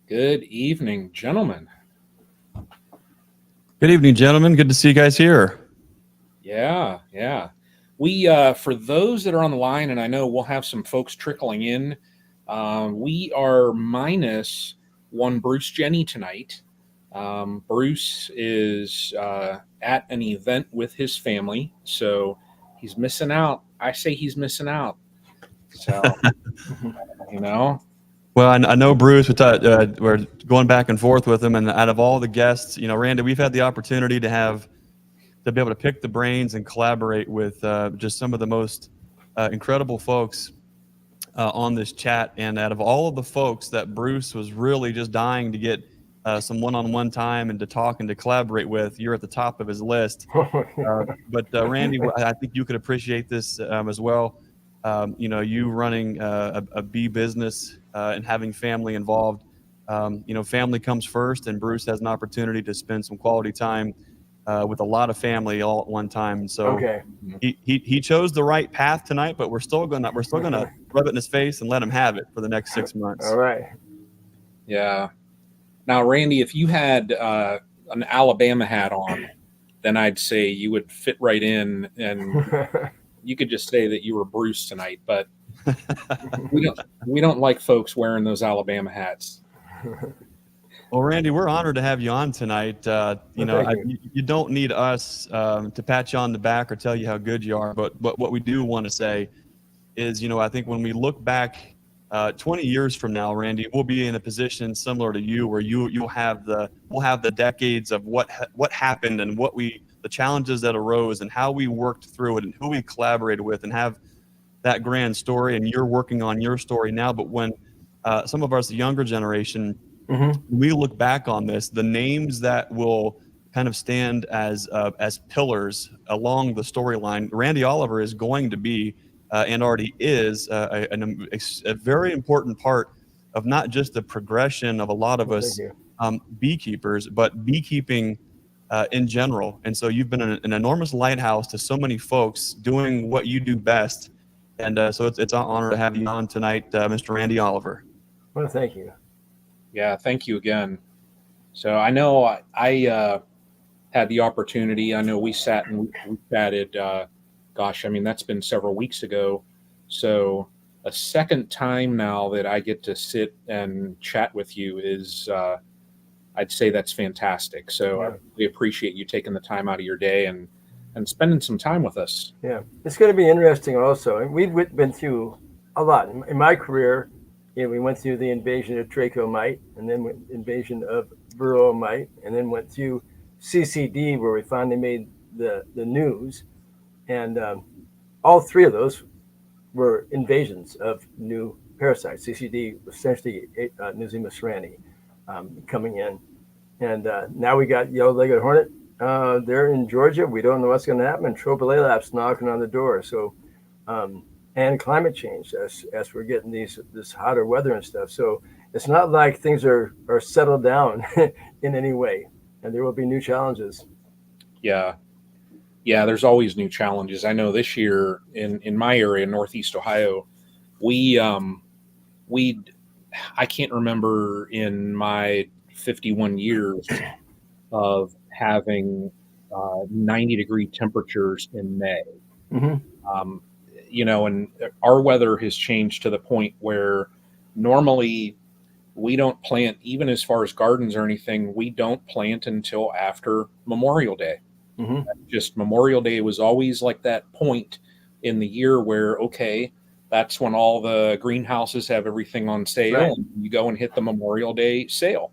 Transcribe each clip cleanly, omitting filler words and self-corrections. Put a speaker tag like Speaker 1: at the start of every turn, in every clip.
Speaker 1: Good evening, gentlemen.
Speaker 2: Good evening, gentlemen. Good to see you guys here.
Speaker 1: Yeah. We, for those that are on the line, and I know we'll have some folks trickling in, we are minus one Bruce Jenny tonight. Bruce is at an event with his family, so he's missing out. I say he's missing out. So, you know,
Speaker 2: Well, I know Bruce. We're going back and forth with him, and out of all the guests, Randy, we've had the opportunity to be able to pick the brains and collaborate with just some of the most incredible folks on this chat. And out of all of the folks that Bruce was really just dying to get some one-on-one time and to talk and to collaborate with, you're at the top of his list. But Randy, I think you could appreciate this as well. You running a bee business and having family involved. Family comes first, and Bruce has an opportunity to spend some quality time with a lot of family all at one time. And so
Speaker 3: Okay.
Speaker 2: he chose the right path tonight, but we're still gonna rub it in his face and let him have it for the next 6 months.
Speaker 3: All right.
Speaker 1: yeah. Now, Randy, if you had an Alabama hat on, then I'd say you would fit right in, and you could just say that you were Bruce tonight. But we don't like folks wearing those Alabama hats.
Speaker 2: Well, Randy, we're honored to have you on tonight. You don't need us to pat you on the back or tell you how good you are, but what we do want to say is, I think when we look back 20 years from now, Randy, we'll be in a position similar to you, where we'll have the decades of what happened and the challenges that arose and how we worked through it and who we collaborated with, and have that grand story. And you're working on your story now, but when some of us, the younger generation, we look back on this, the names that will kind of stand as pillars along the storyline, Randy Oliver is going to be and already is a very important part of not just the progression of a lot of us beekeepers, but beekeeping in general. And so you've been an enormous lighthouse to so many folks doing what you do best. And so it's an honor to have you on tonight, Mr. Randy Oliver.
Speaker 3: Well, thank you.
Speaker 1: Yeah, thank you again. So I know I had the opportunity. I know we sat and we chatted. Gosh, I mean, that's been several weeks ago. So a second time now that I get to sit and chat with you is, I'd say that's fantastic. So
Speaker 3: Yeah.
Speaker 1: we appreciate you taking the time out of your day and spending some time with us.
Speaker 3: Yeah, it's going to be interesting also. And we've been through a lot. In my career, we went through the invasion of Draco mite, and then invasion of Varroa mite, and then went through CCD, where we finally made the news. And all three of those were invasions of new parasites. CCD, essentially Nuzema cerani, coming in. And now we got yellow-legged hornet. They're in Georgia. We don't know what's going to happen. And Tropilaelaps knocking on the door. So, and climate change as we're getting this hotter weather and stuff. So it's not like things are settled down in any way, and there will be new challenges.
Speaker 1: Yeah. There's always new challenges. I know this year in my area, Northeast Ohio, we I can't remember in my 51 years of having 90-degree temperatures in May.
Speaker 3: Mm-hmm.
Speaker 1: And our weather has changed to the point where normally we don't plant, even as far as gardens or anything, we don't plant until after Memorial Day.
Speaker 3: Mm-hmm.
Speaker 1: Just Memorial Day was always like that point in the year where, okay, that's when all the greenhouses have everything on sale.
Speaker 3: Right.
Speaker 1: And you go and hit the Memorial Day sale.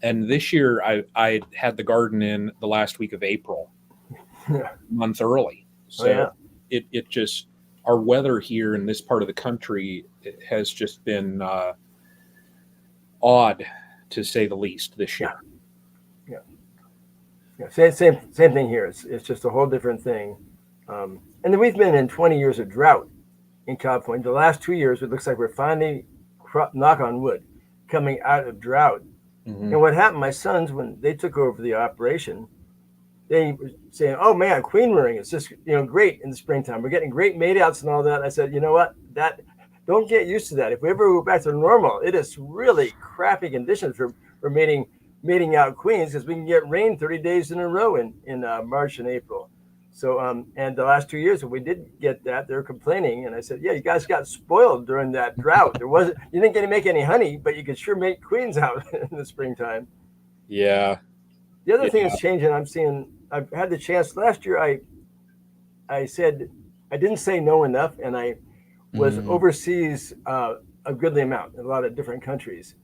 Speaker 1: And this year I had the garden in the last week of April, a month early. So it just, our weather here in this part of the country has just been odd, to say the least, this year.
Speaker 3: Yeah. Same thing here. It's just a whole different thing. And then we've been in 20 years of drought in California. The last 2 years, it looks like we're finally, knock on wood, coming out of drought.
Speaker 1: Mm-hmm.
Speaker 3: And what happened, my sons, when they took over the operation, they were saying, "Oh man, queen rearing is just great in the springtime. We're getting great mate outs and all that." I said, "You know what? That don't get used to that. If we ever go back to normal, it is really crappy conditions for mating out queens, because we can get rain 30 days in a row in March and April. So and the last 2 years when we did get that, they were complaining, and I said, yeah, you guys got spoiled during that drought. You didn't get to make any honey, but you could sure make queens out in the springtime.
Speaker 1: Yeah.
Speaker 3: The other thing that's changing, I've had the chance last year. I said I didn't say no enough, and I was overseas a goodly amount in a lot of different countries.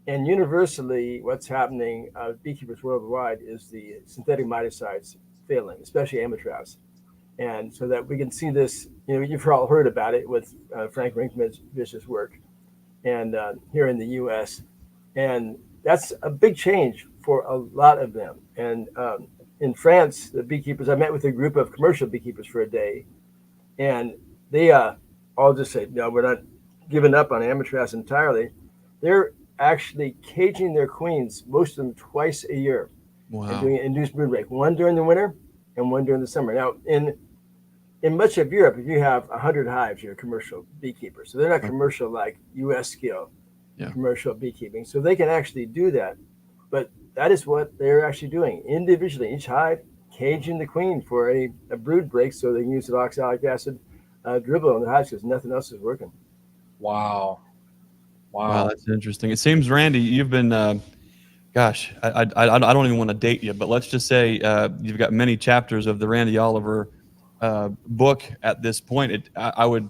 Speaker 3: And universally, what's happening, beekeepers worldwide, is the synthetic miticides failing, especially Amatraz. And so that we can see this, you've all heard about it with Frank Rinkovic's work, and here in the U.S. And that's a big change for a lot of them. And in France, the beekeepers, I met with a group of commercial beekeepers for a day, and they all just said, no, we're not giving up on Amatraz entirely. They're actually caging their queens, most of them twice a year. Wow. And doing an induced brood break, one during the winter and one during the summer. Now, in much of Europe, if you have 100 hives, you're a commercial beekeeper. So they're not commercial like U.S. scale commercial beekeeping. So they can actually do that. But that is what they're actually doing individually, each hive caging the queen for a brood break so they can use the oxalic acid dribble in the hives because nothing else is working.
Speaker 1: Wow.
Speaker 2: Wow, that's interesting. It seems, Randy, you've been, gosh, I don't even want to date you, but let's just say you've got many chapters of the Randy Oliver book at this point. I would,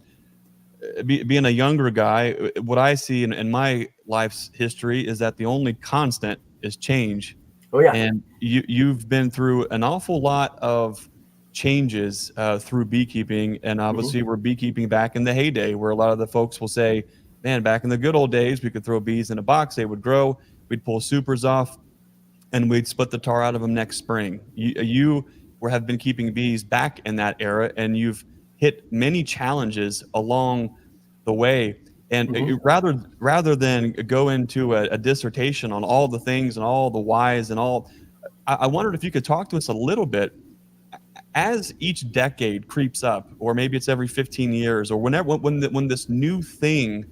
Speaker 2: being a younger guy, what I see in my life's history is that the only constant is change.
Speaker 3: Oh, yeah.
Speaker 2: And you've been through an awful lot of changes through beekeeping. And obviously we're beekeeping back in the heyday where a lot of the folks will say, man, back in the good old days, we could throw bees in a box, they would grow, we'd pull supers off, and we'd split the tar out of them next spring. You have been keeping bees back in that era, and you've hit many challenges along the way. And rather than go into a dissertation on all the things and all the whys and all, I wondered if you could talk to us a little bit as each decade creeps up, or maybe it's every 15 years, or when this new thing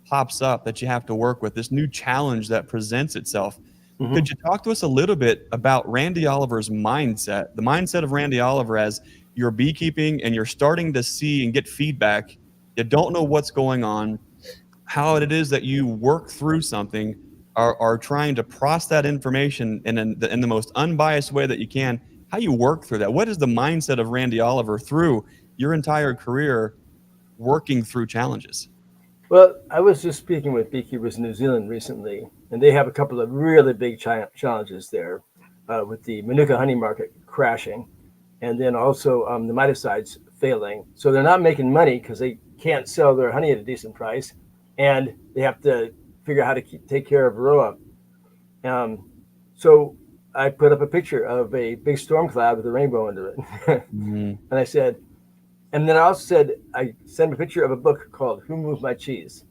Speaker 2: pops up that you have to work with, this new challenge that presents itself. Could you talk to us a little bit about Randy Oliver's mindset, the mindset of Randy Oliver as you're beekeeping and you're starting to see and get feedback, you don't know what's going on, how it is that you work through something, are trying to process that information in the most unbiased way that you can, how you work through that? What is the mindset of Randy Oliver through your entire career working through challenges?
Speaker 3: Well, I was just speaking with beekeepers in New Zealand recently, and they have a couple of really big challenges there with the Manuka honey market crashing, and then also the miticides failing. So they're not making money because they can't sell their honey at a decent price, and they have to figure out how to take care of Varroa. So I put up a picture of a big storm cloud with a rainbow under it. And I said, and then I also said, I sent a picture of a book called Who Moved My Cheese?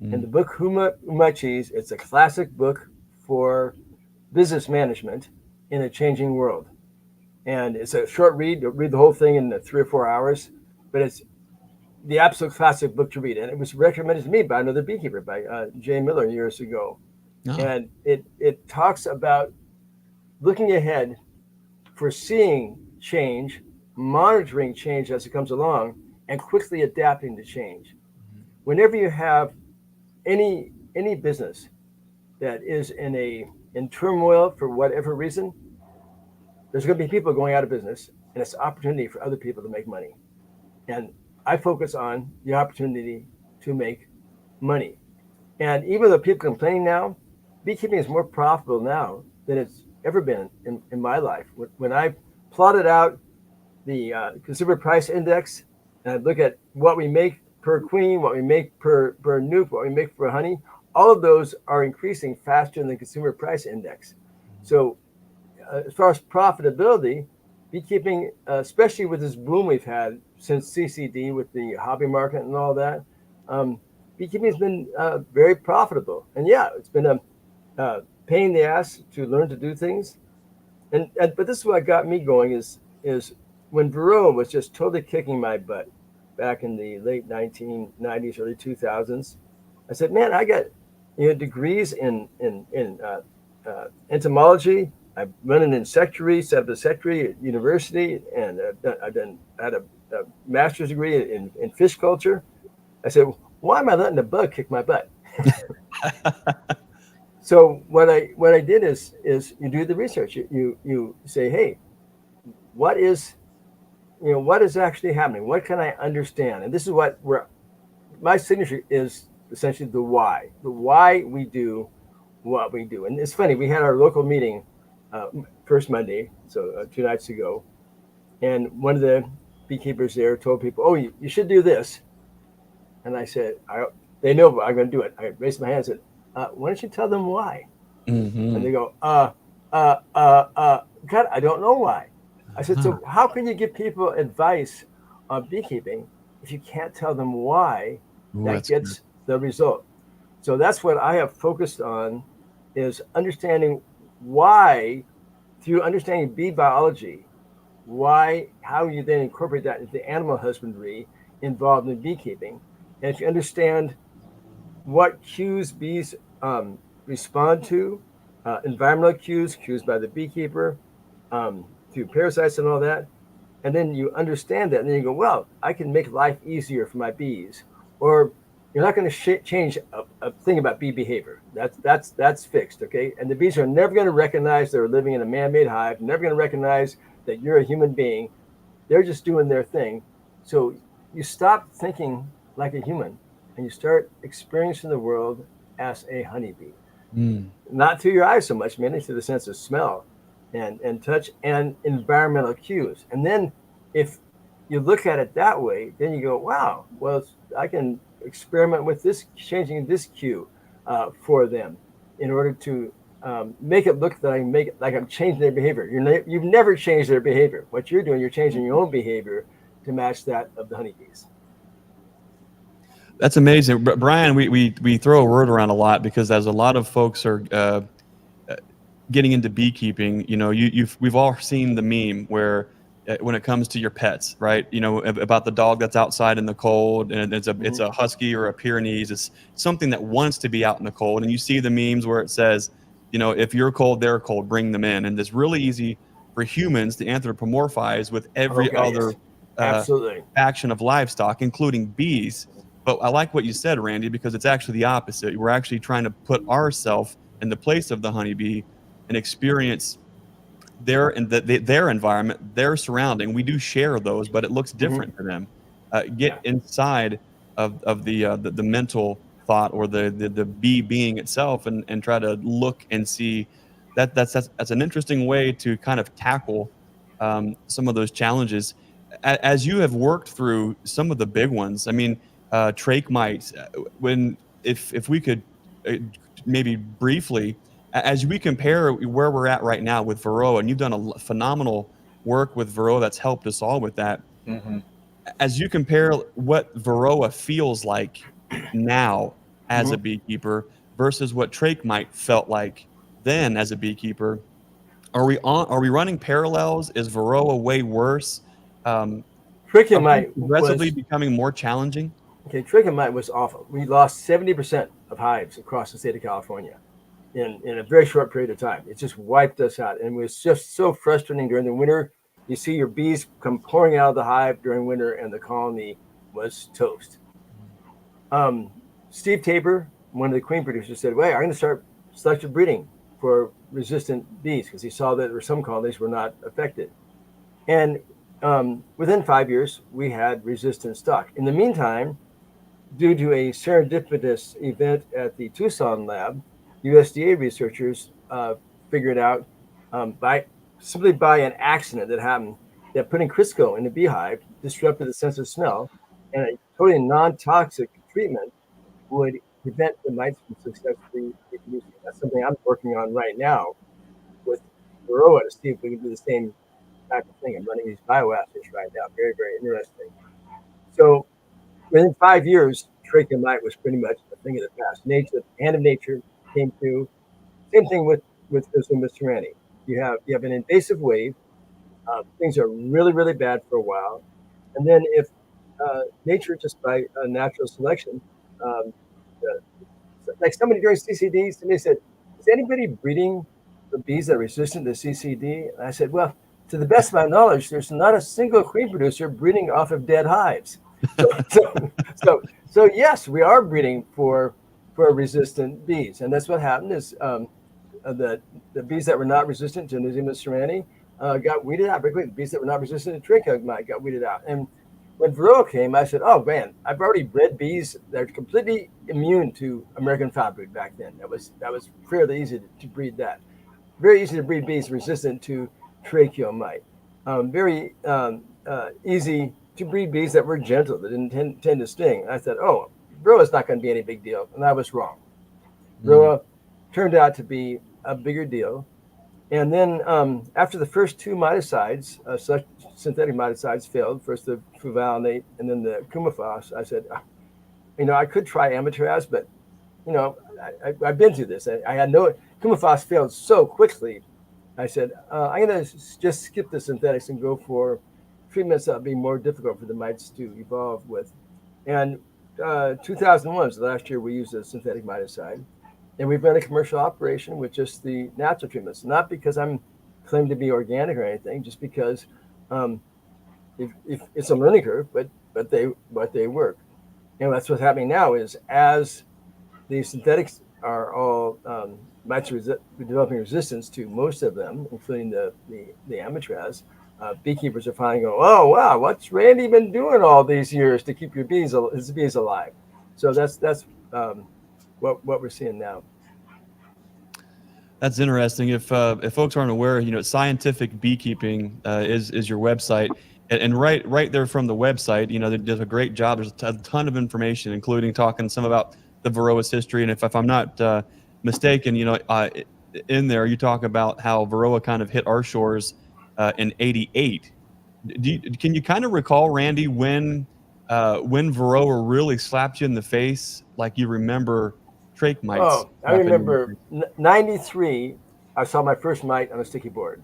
Speaker 3: And the book Who Moved My Cheese, it's a classic book for business management in a changing world. And it's a short read. You'll read the whole thing in 3 or 4 hours, but it's the absolute classic book to read. And it was recommended to me by another beekeeper, by Jay Miller years ago. Oh. And it talks about looking ahead, foreseeing change, monitoring change as it comes along, and quickly adapting to change. Whenever you have any business that is in turmoil for whatever reason, there's going to be people going out of business, and it's an opportunity for other people to make money. And I focus on the opportunity to make money. And even though people complaining now, beekeeping is more profitable now than it's ever been in my life. When I plotted out the consumer price index, and I look at what we make per queen, what we make per nuke, what we make for honey, all of those are increasing faster than the consumer price index. So as far as profitability, beekeeping, especially with this boom we've had since CCD with the hobby market and all that, beekeeping has been very profitable. And yeah, it's been a pain in the ass to learn to do things. But this is what got me going is when Varroa was just totally kicking my butt. back in the late 1990s, early 2000s. I said, man, I got degrees in entomology. I've run an insectary, set up a insectary at university, and had a master's degree in fish culture. I said, why am I letting the bug kick my butt? So what I did is you do the research. You say, hey, what is what is actually happening? What can I understand? And this is what my signature is essentially the why we do what we do. And it's funny, we had our local meeting first Monday, so 2 nights ago, and one of the beekeepers there told people, oh, you should do this. And I said, they know I'm going to do it. I raised my hand and said, why don't you tell them why?
Speaker 2: Mm-hmm.
Speaker 3: And they go, God, I don't know why. I said, so how can you give people advice on beekeeping if you can't tell them why that gets good. The result? So that's what I have focused on, is understanding why, through understanding bee biology, how you then incorporate that into animal husbandry involved in beekeeping. And if you understand what cues bees respond to, environmental cues by the beekeeper, through parasites and all that, and then you understand that, and then you go, well, I can make life easier for my bees. Or you're not going to change a thing about bee behavior. That's fixed, okay? And the bees are never going to recognize they're living in a man-made hive, never going to recognize that you're a human being. They're just doing their thing. So you stop thinking like a human, and you start experiencing the world as a honeybee. Not through your eyes so much, mainly through the sense of smell and touch and environmental cues. And then if you look at it that way, then you go, wow, well, I can experiment with this, changing this cue for them in order to make it look that I'm changing their behavior. You've never changed their behavior. What you're doing, you're changing your own behavior to match that of the honeybees.
Speaker 2: That's amazing. Brian, we throw a word around a lot because as a lot of folks are getting into beekeeping, we've all seen the meme where when it comes to your pets, right? About the dog that's outside in the cold, and it's a husky or a Pyrenees. It's something that wants to be out in the cold. And you see the memes where it says, if you're cold, they're cold, bring them in. And it's really easy for humans to anthropomorphize with every other action of livestock, including bees. But I like what you said, Randy, because it's actually the opposite. We're actually trying to put ourselves in the place of the honeybee and experience their environment, their surrounding. We do share those, but it looks different for them. Get inside of the mental thought or the bee being itself, and try to look and see that's an interesting way to kind of tackle some of those challenges. As you have worked through some of the big ones, I mean, trach mites. If we could maybe briefly, as we compare where we're at right now with Varroa, and you've done a phenomenal work with Varroa that's helped us all with that. Mm-hmm. As you compare what Varroa feels like now as a beekeeper versus what trach mite felt like then as a beekeeper, are we running parallels? Is Varroa way worse?
Speaker 3: Trach mite
Speaker 2: progressively becoming more challenging.
Speaker 3: Okay, trach mite was awful. We lost 70% of hives across the state of California in a very short period of time. It just wiped us out, and it was just so frustrating during the winter. You see your bees come pouring out of the hive during winter, and the colony was toast. Steve Tabor, one of the queen producers, said, "Well, I'm going to start selective breeding for resistant bees," because he saw that there were some colonies were not affected. And within 5 years, we had resistant stock. In the meantime, due to a serendipitous event at the Tucson lab, USDA researchers figured out by an accident that happened that putting Crisco in the beehive disrupted the sense of smell, and a totally non-toxic treatment would prevent the mites from successfully reproducing. That's something I'm working on right now with Varroa to see if we can do the same type of thing. I'm running these bioassays right now. Very, very interesting. So within 5 years, trach mite was pretty much a thing of the past. Nature, the hand of nature came through. Same thing with Mr. Randy. You have an invasive wave. Things are really, really bad for a while. And then if nature just by natural selection. Um, like somebody during CCD, somebody said, "Is anybody breeding the bees that are resistant to CCD?" And I said, "Well, to the best of my knowledge, there's not a single queen producer breeding off of dead hives." So, so yes, we are breeding for resistant bees, and that's what happened. Is the bees that were not resistant to Nosema ceranae got weeded out. Particularly the bees that were not resistant to trichogomite mite got weeded out. And when Varroa came, I said, "Oh man, I've already bred bees that are completely immune to American foulbrood back then. That was fairly easy to breed that. Very easy to breed bees resistant to tracheomite. Very easy to breed bees that were gentle, that didn't tend to sting." And I said, "Oh, Varroa's not going to be any big deal," and I was wrong. Varroa turned out to be a bigger deal. And then after the first two miticides, synthetic miticides failed, first the fluvalinate and then the coumaphos, I said, I could try amitraz, but, I've been through this. I had no, coumaphos failed so quickly. I said, I'm going to just skip the synthetics and go for treatments that would be more difficult for the mites to evolve with. And 2001 was the last year we used a synthetic miticide. And we've run a commercial operation with just the natural treatments, not because I'm claimed to be organic or anything, just because if it's a learning curve, but they work. And that's what's happening now is as the synthetics are all mites are developing resistance to most of them, including the amitraz. Beekeepers are finally going, "Oh wow, what's Randy been doing all these years to keep his bees alive?" So that's what we're seeing now.
Speaker 2: That's interesting. If folks aren't aware, Scientific Beekeeping is your website, and right there from the website, they does a great job. There's a ton of information, including talking some about the Varroa's history. And if I'm not mistaken, in there you talk about how Varroa kind of hit our shores in '88. Can you kind of recall, Randy, when Varroa really slapped you in the face, like you remember trach mites?
Speaker 3: Oh, I remember '93. I saw my first mite on a sticky board.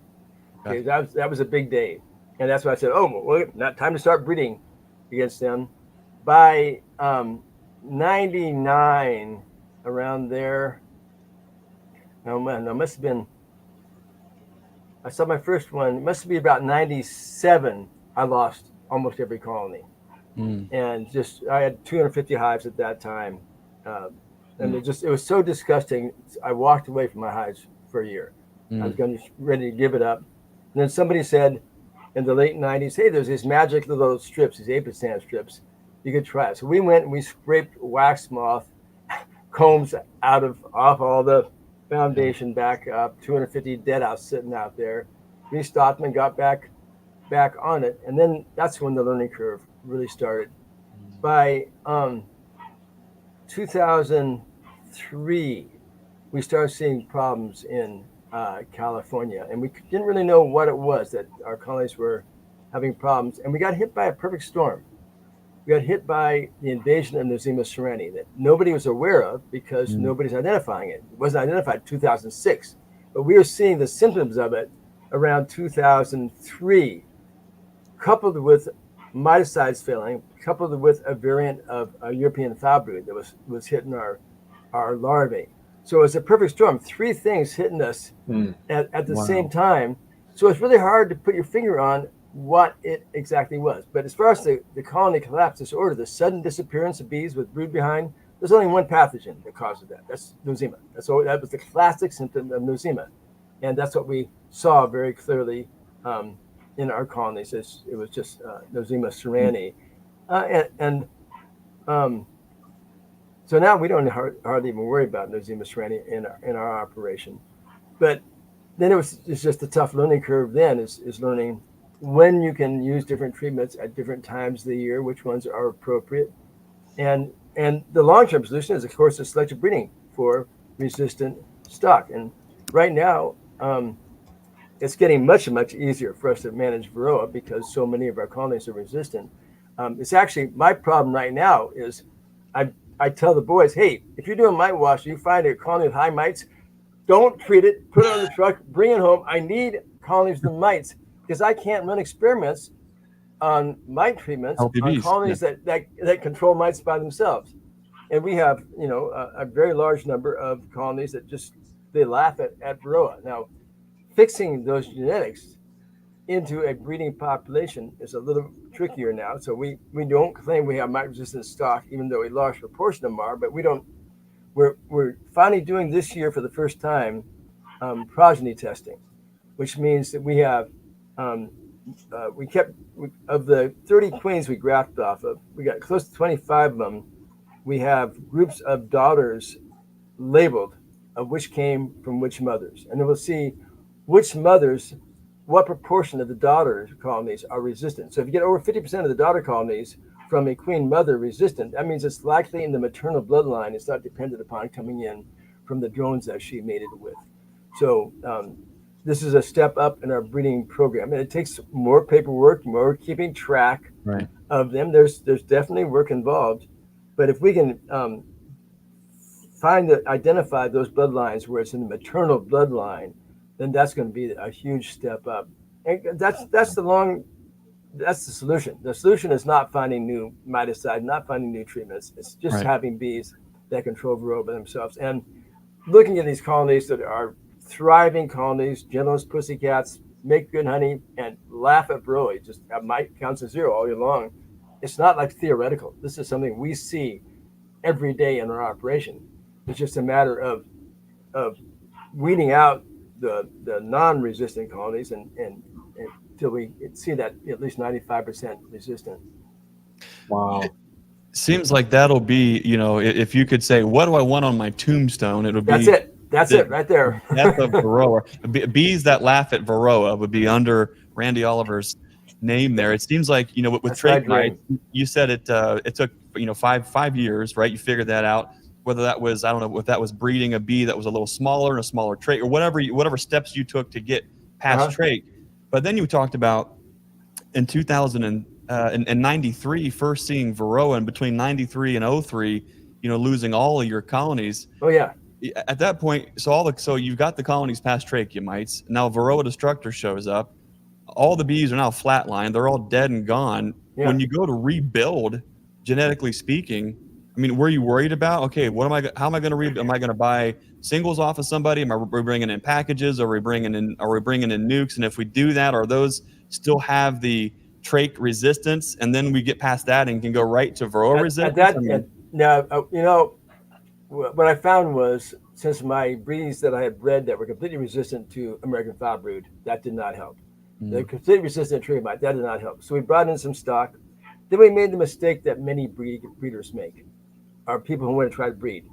Speaker 3: Okay, that was a big day, and that's why I said, "Oh, well, not time to start breeding against them." By '99, around there. Oh man, that must have been. I saw my first one. It must be about '97. I lost almost every colony, and I had 250 hives at that time. And it was so disgusting. I walked away from my hives for a year. I was ready to give it up. And then somebody said in the late '90s, "Hey, there's these magic little strips, these apisan strips. You could try it." So we went and we scraped wax moth combs off all the foundation back up, 250 dead outs sitting out there. We stopped them and got back on it. And then that's when the learning curve really started. By 2003, we started seeing problems in California, and we didn't really know what it was that our colonies were having problems. And we got hit by a perfect storm. We got hit by the invasion of Nosema ceranae that nobody was aware of because nobody's identifying it. It wasn't identified in 2006, but we were seeing the symptoms of it around 2003, coupled with miticides failing, coupled with a variant of a European foulbrood that was hitting our larvae. So it's a perfect storm. Three things hitting us at the same time. So it's really hard to put your finger on what it exactly was. But as far as the colony collapse disorder, the sudden disappearance of bees with brood behind, there's only one pathogen that causes that. That's Nosema. That was the classic symptom of Nosema. And that's what we saw very clearly in our colonies. It was just Nosema ceranae. So now we don't hardly even worry about Nosema ceranae in our operation. But then it's just a tough learning curve then is learning when you can use different treatments at different times of the year, which ones are appropriate. And the long-term solution is, of course, selective breeding for resistant stock. And right now, it's getting much, much easier for us to manage Varroa because so many of our colonies are resistant. It's actually my problem right now is I tell the boys, "Hey, if you're doing mite wash, you find a colony with high mites, don't treat it, put it on the truck, bring it home. I need colonies with mites because I can't run experiments on mite treatments
Speaker 2: Healthy
Speaker 3: on
Speaker 2: bees.
Speaker 3: colonies that control mites by themselves. And we have, a very large number of colonies that just, they laugh at Varroa. Now, fixing those genetics into a breeding population is a little trickier now. So we don't claim we have mite resistant stock, even though a large proportion of them are, but we're finally doing this year for the first time progeny testing, which means that we have of the 30 queens we grafted off of, we got close to 25 of them. We have groups of daughters labeled of which came from which mothers, and then we'll see which mothers, what proportion of the daughter colonies are resistant. So if you get over 50% of the daughter colonies from a queen mother resistant, that means it's likely in the maternal bloodline. It's not dependent upon coming in from the drones that she mated with. So this is a step up in our breeding program, and it takes more paperwork, more keeping track of them. There's definitely work involved, but if we can identify those bloodlines where it's in the maternal bloodline, then that's going to be a huge step up. And that's the solution. The solution is not finding new miticide, not finding new treatments. It's just having bees that control Varroa by themselves, and looking at these colonies that are thriving colonies, gentle as pussycats, make good honey, and laugh at Varroa. Just have mite counts of 0 all year long. It's not like theoretical. This is something we see every day in our operation. It's just a matter of weeding out the non-resistant colonies and until we see that at least 95% resistant.
Speaker 1: Wow.
Speaker 2: Seems like that'll be, if you could say, what do I want on my tombstone? It would be.
Speaker 3: That's it right there.
Speaker 2: Death of Varroa. Bees that laugh at Varroa would be under Randy Oliver's name there. It seems like, with trach mites, you said it took, 5 years, right? You figured that out. Whether that was, I don't know, if that was breeding a bee that was a little smaller and a smaller trait, or whatever steps you took to get past trait. But then you talked about in 2093 first seeing Varroa, and between 93 and 03, losing all of your colonies.
Speaker 3: Oh yeah.
Speaker 2: At that point, so you've got the colonies past trachea mites. Now Varroa destructor shows up. All the bees are now flatlined. They're all dead and gone. Yeah. When you go to rebuild, genetically speaking, I mean, were you worried about, okay, how am I going to rebuild? Am I going to buy singles off of somebody? Are we bringing in packages? Are we bringing in nukes? And if we do that, are those still have the trach resistance? And then we get past that and can go right to Varroa resistance?
Speaker 3: What I found was, since my breeds that I had bred that were completely resistant to American foul brood, that did not help. They're completely resistant to trachea mite, that did not help. So we brought in some stock. Then we made the mistake that many breeders make, or people who want to try to breed.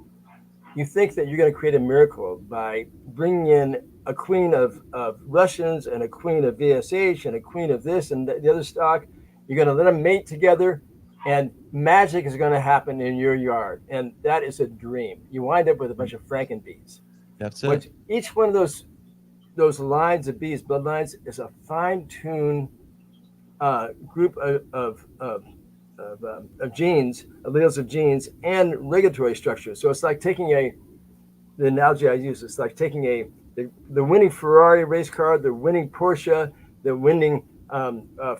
Speaker 3: You think that you're going to create a miracle by bringing in a queen of Russians and a queen of VSH and a queen of this and the other stock. You're going to let them mate together, and magic is going to happen in your yard. And that is a dream. You wind up with a bunch of Frankenbees.
Speaker 2: That's it.
Speaker 3: But each one of those lines of bees, bloodlines, is a fine-tuned group of genes, alleles of genes, and regulatory structures. So it's like taking the analogy I use, it's like taking the winning Ferrari race car, the winning Porsche, the winning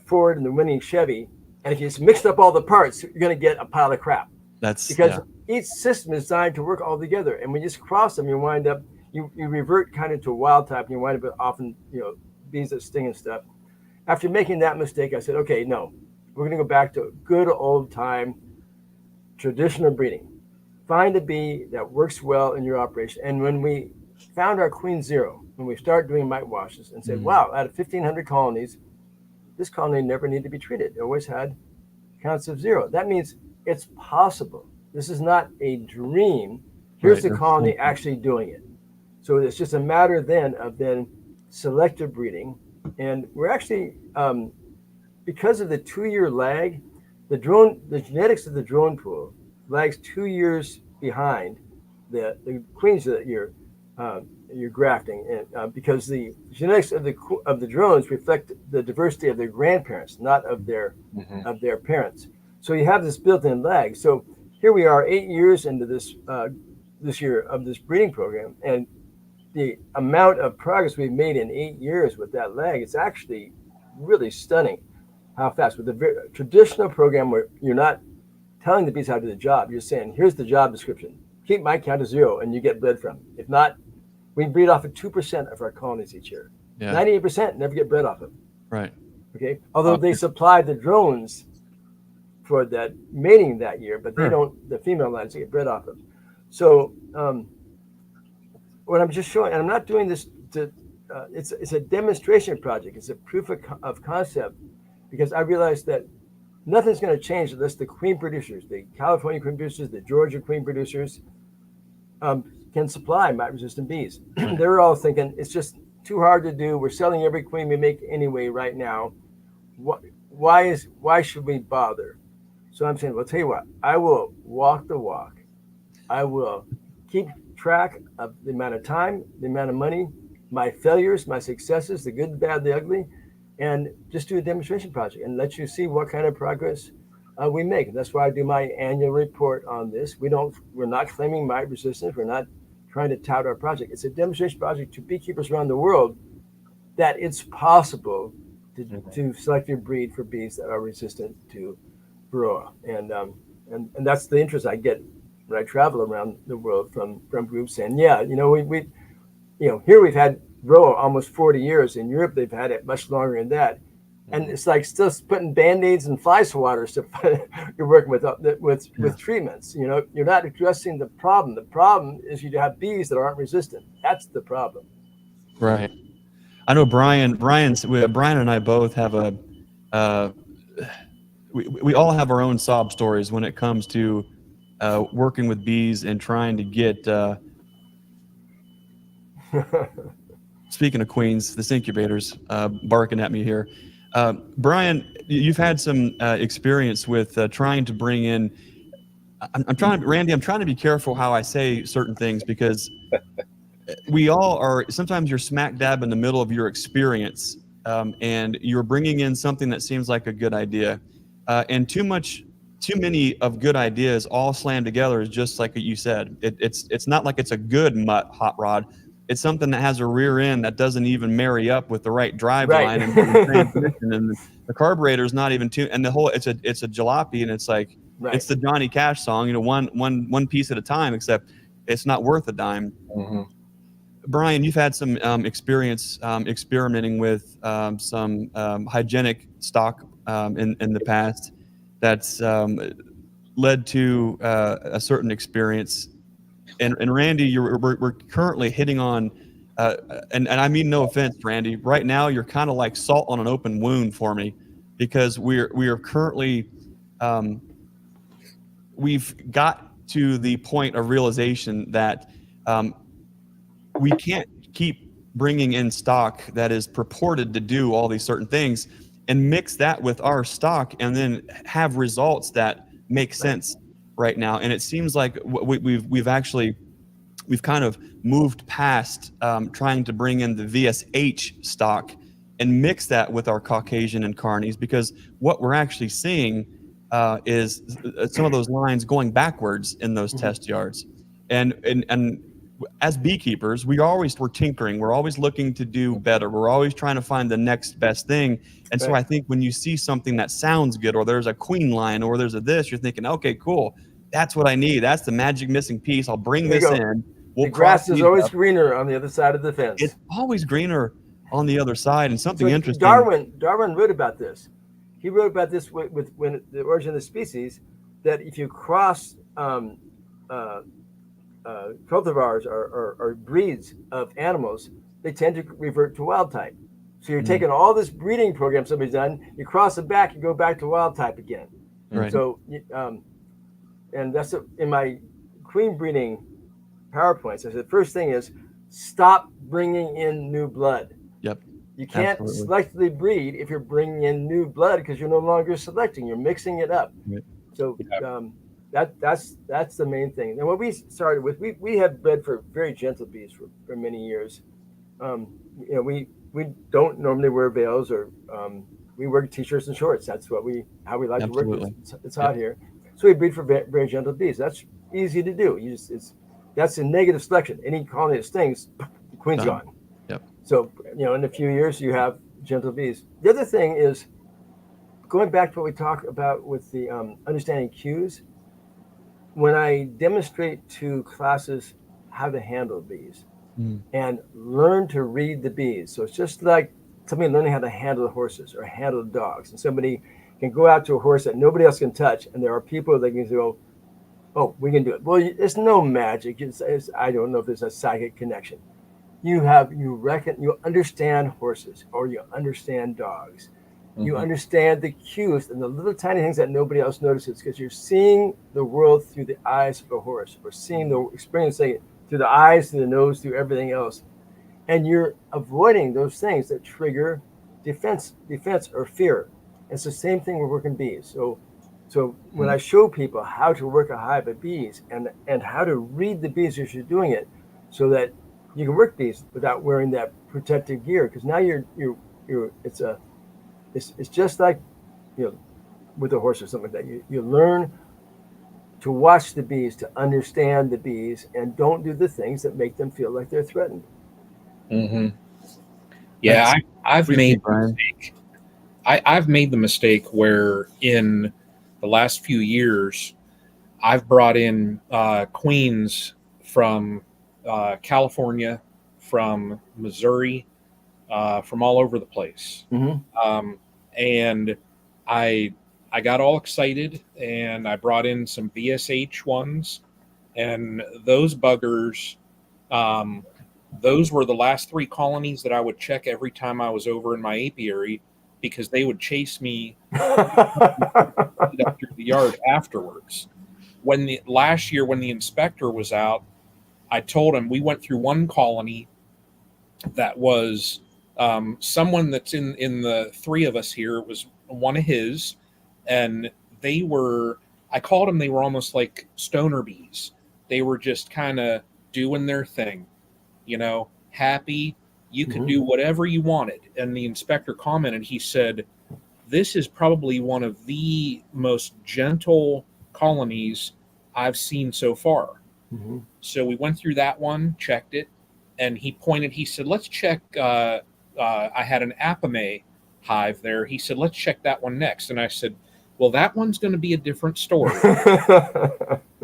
Speaker 3: Ford, and the winning Chevy. And if you just mixed up all the parts, you're going to get a pile of crap. That's because each system is designed to work all together. And when you just cross them, you wind up, you revert kind of to a wild type, and you wind up with often, bees that sting and stuff. After making that mistake, I said, okay, no, we're going to go back to good old time traditional breeding. Find a bee that works well in your operation. And when we found our Queen Zero, when we started doing mite washes and said, wow, out of 1,500 colonies, this colony never needed to be treated. It always had counts of 0. That means it's possible. This is not a dream. Here's the colony actually doing it. So it's just a matter then of selective breeding. And we're actually, because of the 2-year lag, the genetics of the drone pool lags 2 years behind the queens that you're grafting, and because the genetics of the drones reflect the diversity of their grandparents, not of their parents. So you have this built-in lag. So here we are, 8 years into this year of this breeding program, and the amount of progress we've made in 8 years with that lag is actually really stunning. how fast. With a traditional program where you're not telling the bees how to do the job, you're saying, here's the job description. Keep my count to 0 and you get bread from. If not, we breed off of 2% of our colonies each year. Yeah. 98% never get bread off of.
Speaker 2: Right.
Speaker 3: Okay. Although they supply the drones for that mating that year, but they don't, the female lines get bread off of. So what I'm just showing, and I'm not doing this to, it's a demonstration project. It's a proof of concept, because I realized that nothing's going to change unless the queen producers, the California queen producers, the Georgia queen producers, can supply mite-resistant bees. They're all thinking it's just too hard to do. We're selling every queen we make anyway right now. Why should we bother? So I'm saying, well, tell you what, I will walk the walk. I will keep track of the amount of time, the amount of money, my failures, my successes, the good, the bad, the ugly, and just do a demonstration project and let you see what kind of progress we make. And that's why I do my annual report on this. We're not claiming mite resistance. We're not trying to tout our project. It's a demonstration project to beekeepers around the world that it's possible to select your breed for bees that are resistant to Varroa. And that's the interest I get when I travel around the world from groups saying, yeah, we here we've had Varroa almost 40 years. In Europe, they've had it much longer than that. And it's like still putting Band-Aids and fly swatters to you're working with treatments. You're not addressing the problem. The problem is you have bees that aren't resistant. That's the problem.
Speaker 2: Right. I know Brian and I both have we all have our own sob stories when it comes to working with bees and trying to get speaking of queens, this incubators barking at me here. Brian, you've had some experience with trying to bring in. Randy, I'm trying to be careful how I say certain things, because we all are. Sometimes you're smack dab in the middle of your experience, and you're bringing in something that seems like a good idea, and too many of good ideas all slammed together is just like what you said. It's not like it's a good mutt hot rod. It's something that has a rear end that doesn't even marry up with the right drive line and transmission, and the carburetor is not even tuned. And the whole it's a jalopy, and it's like it's the Johnny Cash song, one piece at a time. Except it's not worth a dime.
Speaker 1: Mm-hmm.
Speaker 2: Brian, you've had some experience experimenting with some hygienic stock in the past that's led to a certain experience. And Randy, we're currently hitting on, and I mean no offense, Randy. Right now, you're kind of like salt on an open wound for me, because we are currently, we've got to the point of realization that we can't keep bringing in stock that is purported to do all these certain things and mix that with our stock and then have results that make sense right now. And it seems like we've kind of moved past trying to bring in the VSH stock and mix that with our Caucasian and Carnies, because what we're actually seeing is some of those lines going backwards in those test yards. And as beekeepers, we're tinkering. We're always looking to do better. We're always trying to find the next best thing. And so I think when you see something that sounds good, or there's a queen line, or there's a this, you're thinking, okay, cool. That's what I need. That's the magic missing piece. I'll bring this in.
Speaker 3: The grass is always greener on the other side of the fence.
Speaker 2: It's always greener on the other side. And something interesting.
Speaker 3: Darwin wrote about this. He wrote about this with when the origin of the species, that if you cross cultivars or breeds of animals, they tend to revert to wild type. So you're taking all this breeding program somebody's done, you cross it back, you go back to wild type again.
Speaker 2: Right.
Speaker 3: So, and that's in my queen breeding PowerPoints. I said, first thing is stop bringing in new blood.
Speaker 2: Yep.
Speaker 3: You can't selectively breed if you're bringing in new blood, because you're no longer selecting, you're mixing it up. Right. So, that's the main thing. And what we started with, we have bred for very gentle bees for many years. We don't normally wear veils, or we wear t-shirts and shorts. That's how we like to work. It's hot here, so we breed for very gentle bees. That's easy to do. That's a negative selection. Any colony that stings, the queen's gone.
Speaker 2: Yep.
Speaker 3: So in a few years you have gentle bees. The other thing is, going back to what we talked about with the understanding cues, when I demonstrate to classes how to handle bees and learn to read the bees. So it's just like somebody learning how to handle horses or handle dogs. And somebody can go out to a horse that nobody else can touch, and there are people that can go, oh, we can do it. Well, it's no magic. I don't know if there's a psychic connection. You understand horses or you understand dogs. You understand the cues and the little tiny things that nobody else notices because you're seeing the world through the eyes of a horse, or seeing the experiencing it through the eyes, through the nose, through everything else. And you're avoiding those things that trigger defense or fear. It's the same thing with working bees. So when I show people how to work a hive of bees and how to read the bees as you're doing it, so that you can work bees without wearing that protective gear, because now it's just like, with a horse or something like that. You learn to watch the bees, to understand the bees, and don't do the things that make them feel like they're threatened.
Speaker 1: Yeah, I've made the mistake. I've made the mistake where in the last few years, I've brought in queens from California, from Missouri, from all over the place. And I got all excited, and I brought in some VSH ones, and those buggers, those were the last 3 colonies that I would check every time I was over in my apiary, because they would chase me up through the yard afterwards. Last year when the inspector was out, I told him we went through one colony that was someone that's in the 3 of us here. It was one of his, and I called them, they were almost like stoner bees. They were just kind of doing their thing, happy. You could do whatever you wanted. And the inspector commented, he said, this is probably one of the most gentle colonies I've seen so far. So we went through that one, checked it, and he said, let's check, I had an Apame hive there. He said, let's check that one next. And I said, well, that one's going to be a different story.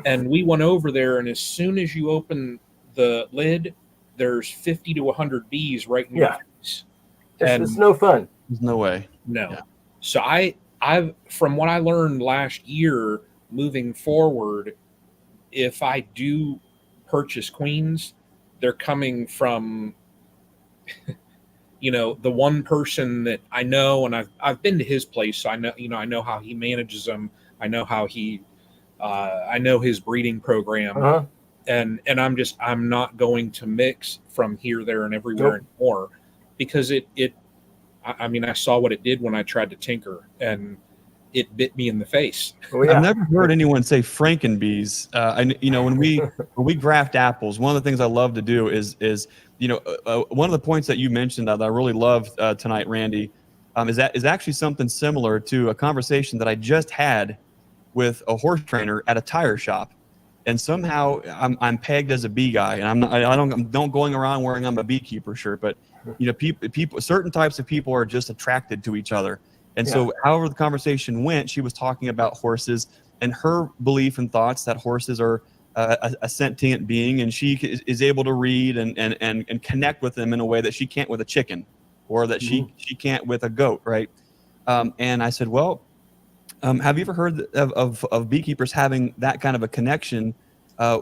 Speaker 1: And we went over there, and as soon as you open the lid, there's 50 to 100 bees right in your face. And
Speaker 3: it's no fun.
Speaker 2: There's no way.
Speaker 1: No. Yeah. So I've from what I learned last year, moving forward, if I do purchase queens, they're coming from the one person that I know, and I've been to his place, so I know how he manages them. I know how I know his breeding program. And I'm not going to mix from here, there, and everywhere anymore, because I saw what it did when I tried to tinker, and it bit me in the face.
Speaker 2: I've never heard anyone say Frankenbees. When we graft apples, one of the things I love to do is one of the points that you mentioned that I really loved tonight, Randy, is actually something similar to a conversation that I just had with a horse trainer at a tire shop. And somehow I'm pegged as a bee guy, and I'm don't going around wearing I'm a beekeeper shirt, but people, certain types of people are just attracted to each other. And so however the conversation went, she was talking about horses and her belief and thoughts that horses are a sentient being, and she is able to read and connect with them in a way that she can't with a chicken, or that she can't with a goat, right? And I said, well, have you ever heard of beekeepers having that kind of a connection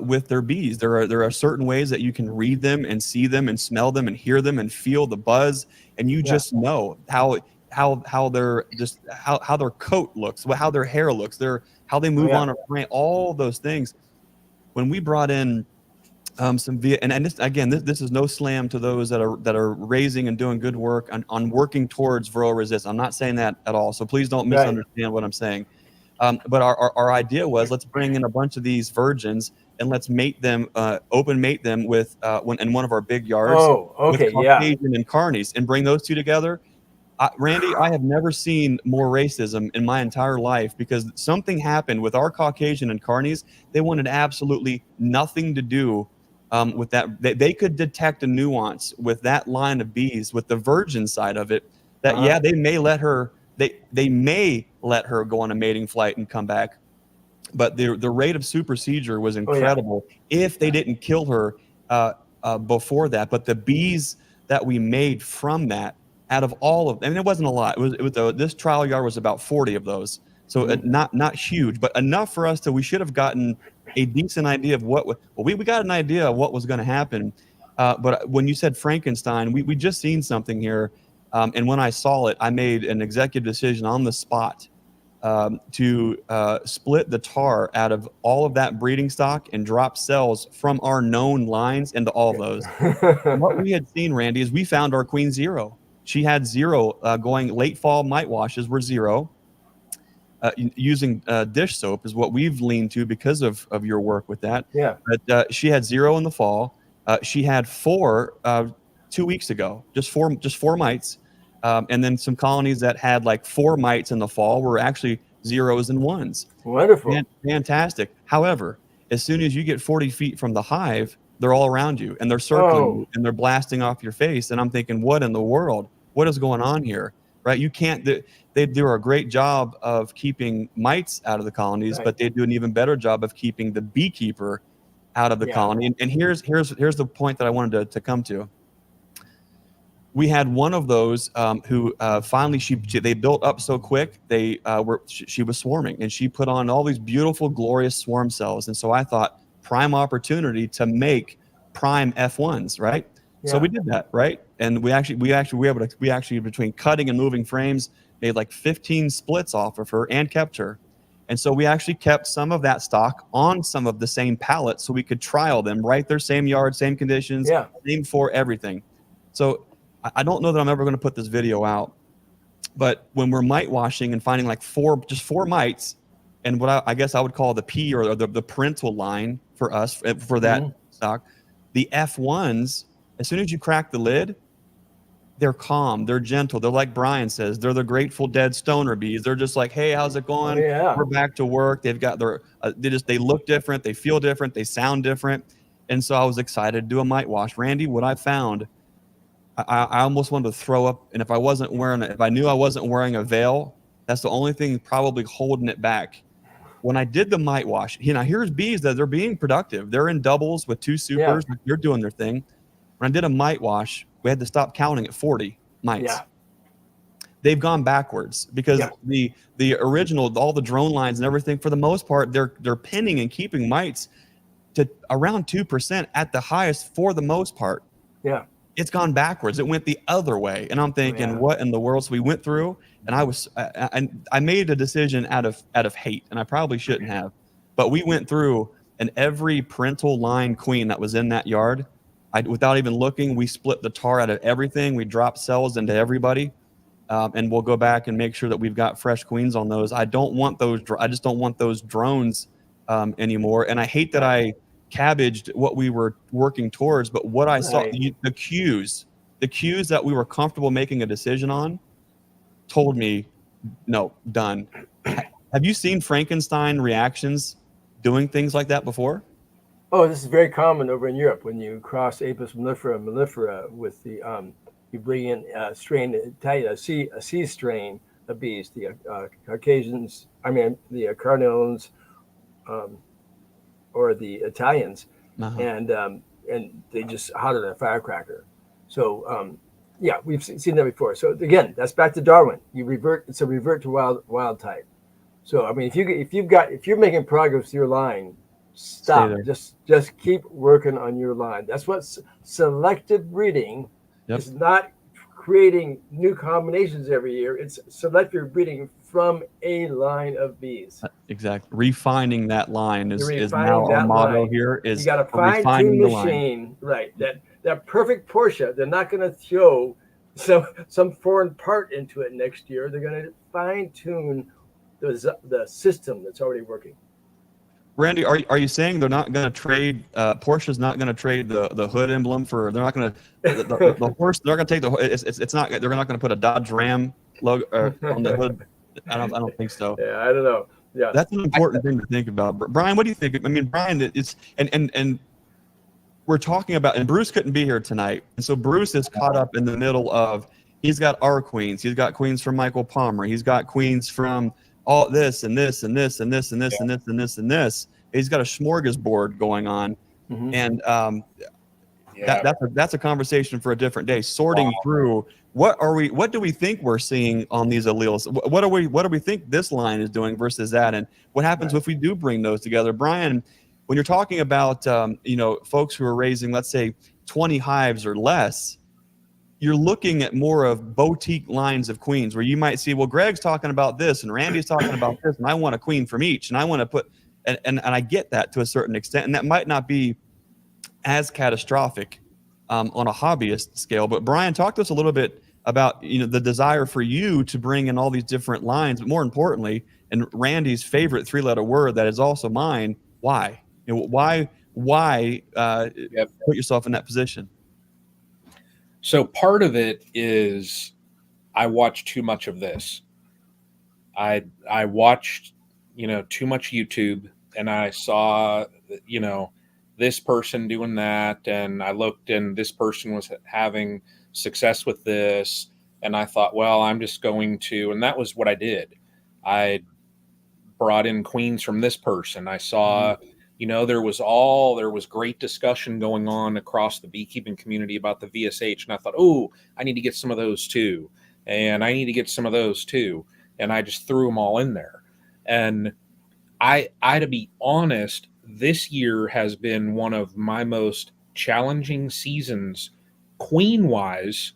Speaker 2: with their bees? There are certain ways that you can read them and see them and smell them and hear them and feel the buzz, and you just know how their coat looks, how their hair looks, how they move on a frame, all those things. When we brought in this is no slam to those that are raising and doing good work on working towards Varroa resist. I'm not saying that at all, so please don't misunderstand what I'm saying. But our idea was, let's bring in a bunch of these virgins and let's mate them, open mate them with in one of our big yards with Caucasian and Carnies, and bring those two together. Randy, I have never seen more racism in my entire life, because something happened with our Caucasian and Carnies. They wanted absolutely nothing to do with that. They could detect a nuance with that line of bees, with the virgin side of it, that they may let her they may let her go on a mating flight and come back, but the rate of supersedure was incredible if they didn't kill her before that. But the bees that we made from that, out of all of, I mean, it wasn't a lot. It was this trial yard was about 40 of those, so not huge, but enough for us to, we should have gotten a decent idea of what. Well, we got an idea of what was going to happen. But when you said Frankenstein, we just seen something here, and when I saw it, I made an executive decision on the spot to split the tar out of all of that breeding stock and drop cells from our known lines into all of those. What we had seen, Randy, is we found our queen zero. She had zero going. Late fall mite washes were zero. Using dish soap is what we've leaned to because of your work with that.
Speaker 3: Yeah.
Speaker 2: But she had zero in the fall. She had 4 2 weeks ago, just four mites. And then some colonies that had like 4 mites in the fall were actually 0s and 1s.
Speaker 3: Wonderful.
Speaker 2: Fantastic. However, as soon as you get 40 feet from the hive, they're all around you and they're circling you and they're blasting off your face. And I'm thinking, what in the world? What is going on here? Right? You can't, they do a great job of keeping mites out of the colonies, but they do an even better job of keeping the beekeeper out of the colony. And here's the point that I wanted to come to. We had one of those who finally they built up so quick she was swarming, and she put on all these beautiful, glorious swarm cells. And so I thought, prime opportunity to make prime F1s, right? Yeah. So we did that, right? And we actually between cutting and moving frames made like 15 splits off of her and kept her. And so we actually kept some of that stock on some of the same pallets so we could trial them right there, same yard, same conditions, same for everything. So I don't know that I'm ever going to put this video out, but when we're mite washing and finding like 4 mites, and what I guess I would call the P or the parental line for us for that stock, the F1s, as soon as you crack the lid, they're calm, they're gentle. They're like Brian says, they're the Grateful Dead stoner bees. They're just like, hey, how's it going? We're back to work. They've got they look different, they feel different, they sound different. And so I was excited to do a mite wash. Randy, what I found, I almost wanted to throw up. And if I knew I wasn't wearing a veil, that's the only thing probably holding it back. When I did the mite wash, here's bees that they're being productive. They're in doubles with 2 supers. Yeah. They're doing their thing. When I did a mite wash, we had to stop counting at 40 mites. Yeah. They've gone backwards because the original, all the drone lines and everything, for the most part, they're pinning and keeping mites to around 2% at the highest for the most part. Yeah. It's gone backwards. It went the other way. And I'm thinking, what in the world? So we went through, and I made a decision out of hate, and I probably shouldn't have. But we went through, and every parental line queen that was in that yard, without even looking, we split the tar out of everything. We dropped cells into everybody, and we'll go back and make sure that we've got fresh queens on those. I don't want those. I just don't want those drones anymore. And I hate that I cabbaged what we were working towards, but what I saw, the cues that we were comfortable making a decision on told me, no, done. Have you seen Frankenstein reactions doing things like that before?
Speaker 3: Oh, this is very common over in Europe when you cross Apis mellifera with the, you bring in a strain, a C strain of bees, the Caucasians, the Cardinals, or the Italians, and they just hotter than a firecracker. So we've seen that before. So again, that's back to Darwin. It's a revert to wild type. So I mean, if you're making progress with your line, stop. Just keep working on your line. That's what selective breeding is. Not creating new combinations every year. It's selective breeding from a line of bees.
Speaker 2: Exactly. Refining that line is now our motto here. Is
Speaker 3: you got a fine-tune machine, right? That perfect Porsche. They're not going to throw some foreign part into it next year. They're going to fine-tune the system that's already working.
Speaker 2: Randy, are you saying they're not going to trade? Porsche's not going to trade the hood emblem for? They're not going to the horse. They're going to take the. It's not. They're not going to put a Dodge Ram logo on the hood. I don't think so.
Speaker 3: Yeah, I don't know. Yeah,
Speaker 2: that's an important thing to think about. Brian, what do you think? I mean, Brian, it's and we're talking about, and Bruce couldn't be here tonight, and so Bruce is caught up in the middle of he's got our queens. He's got queens from Michael Palmer. He's got queens from all this and this and this and this and this and this and this and this. He's got a smorgasbord going on, and that's a conversation for a different day. Sorting through what do we think we're seeing on these alleles? What do we think this line is doing versus that, and what happens if we do bring those together? Brian, when you're talking about folks who are raising, let's say, 20 hives or less, you're looking at more of boutique lines of queens where you might see, well, Greg's talking about this and Randy's talking about this, and I want a queen from each, and I want to put, and I get that to a certain extent, and that might not be as catastrophic on a hobbyist scale. But Brian, talk to us a little bit about the desire for you to bring in all these different lines, but more importantly, and Randy's favorite three-letter word that is also mine, why? Why put yourself in that position?
Speaker 1: So part of it is I watched too much of this. I watched, too much YouTube, and I saw, this person doing that, and I looked and this person was having success with this, and I thought, well, I'm just going to, and that was what I did. I brought in queens from this person. I saw, there was great discussion going on across the beekeeping community about the VSH, and I thought, oh, I need to get some of those too, and I need to get some of those too, and I just threw them all in there. And I to be honest, this year has been one of my most challenging seasons queen wise.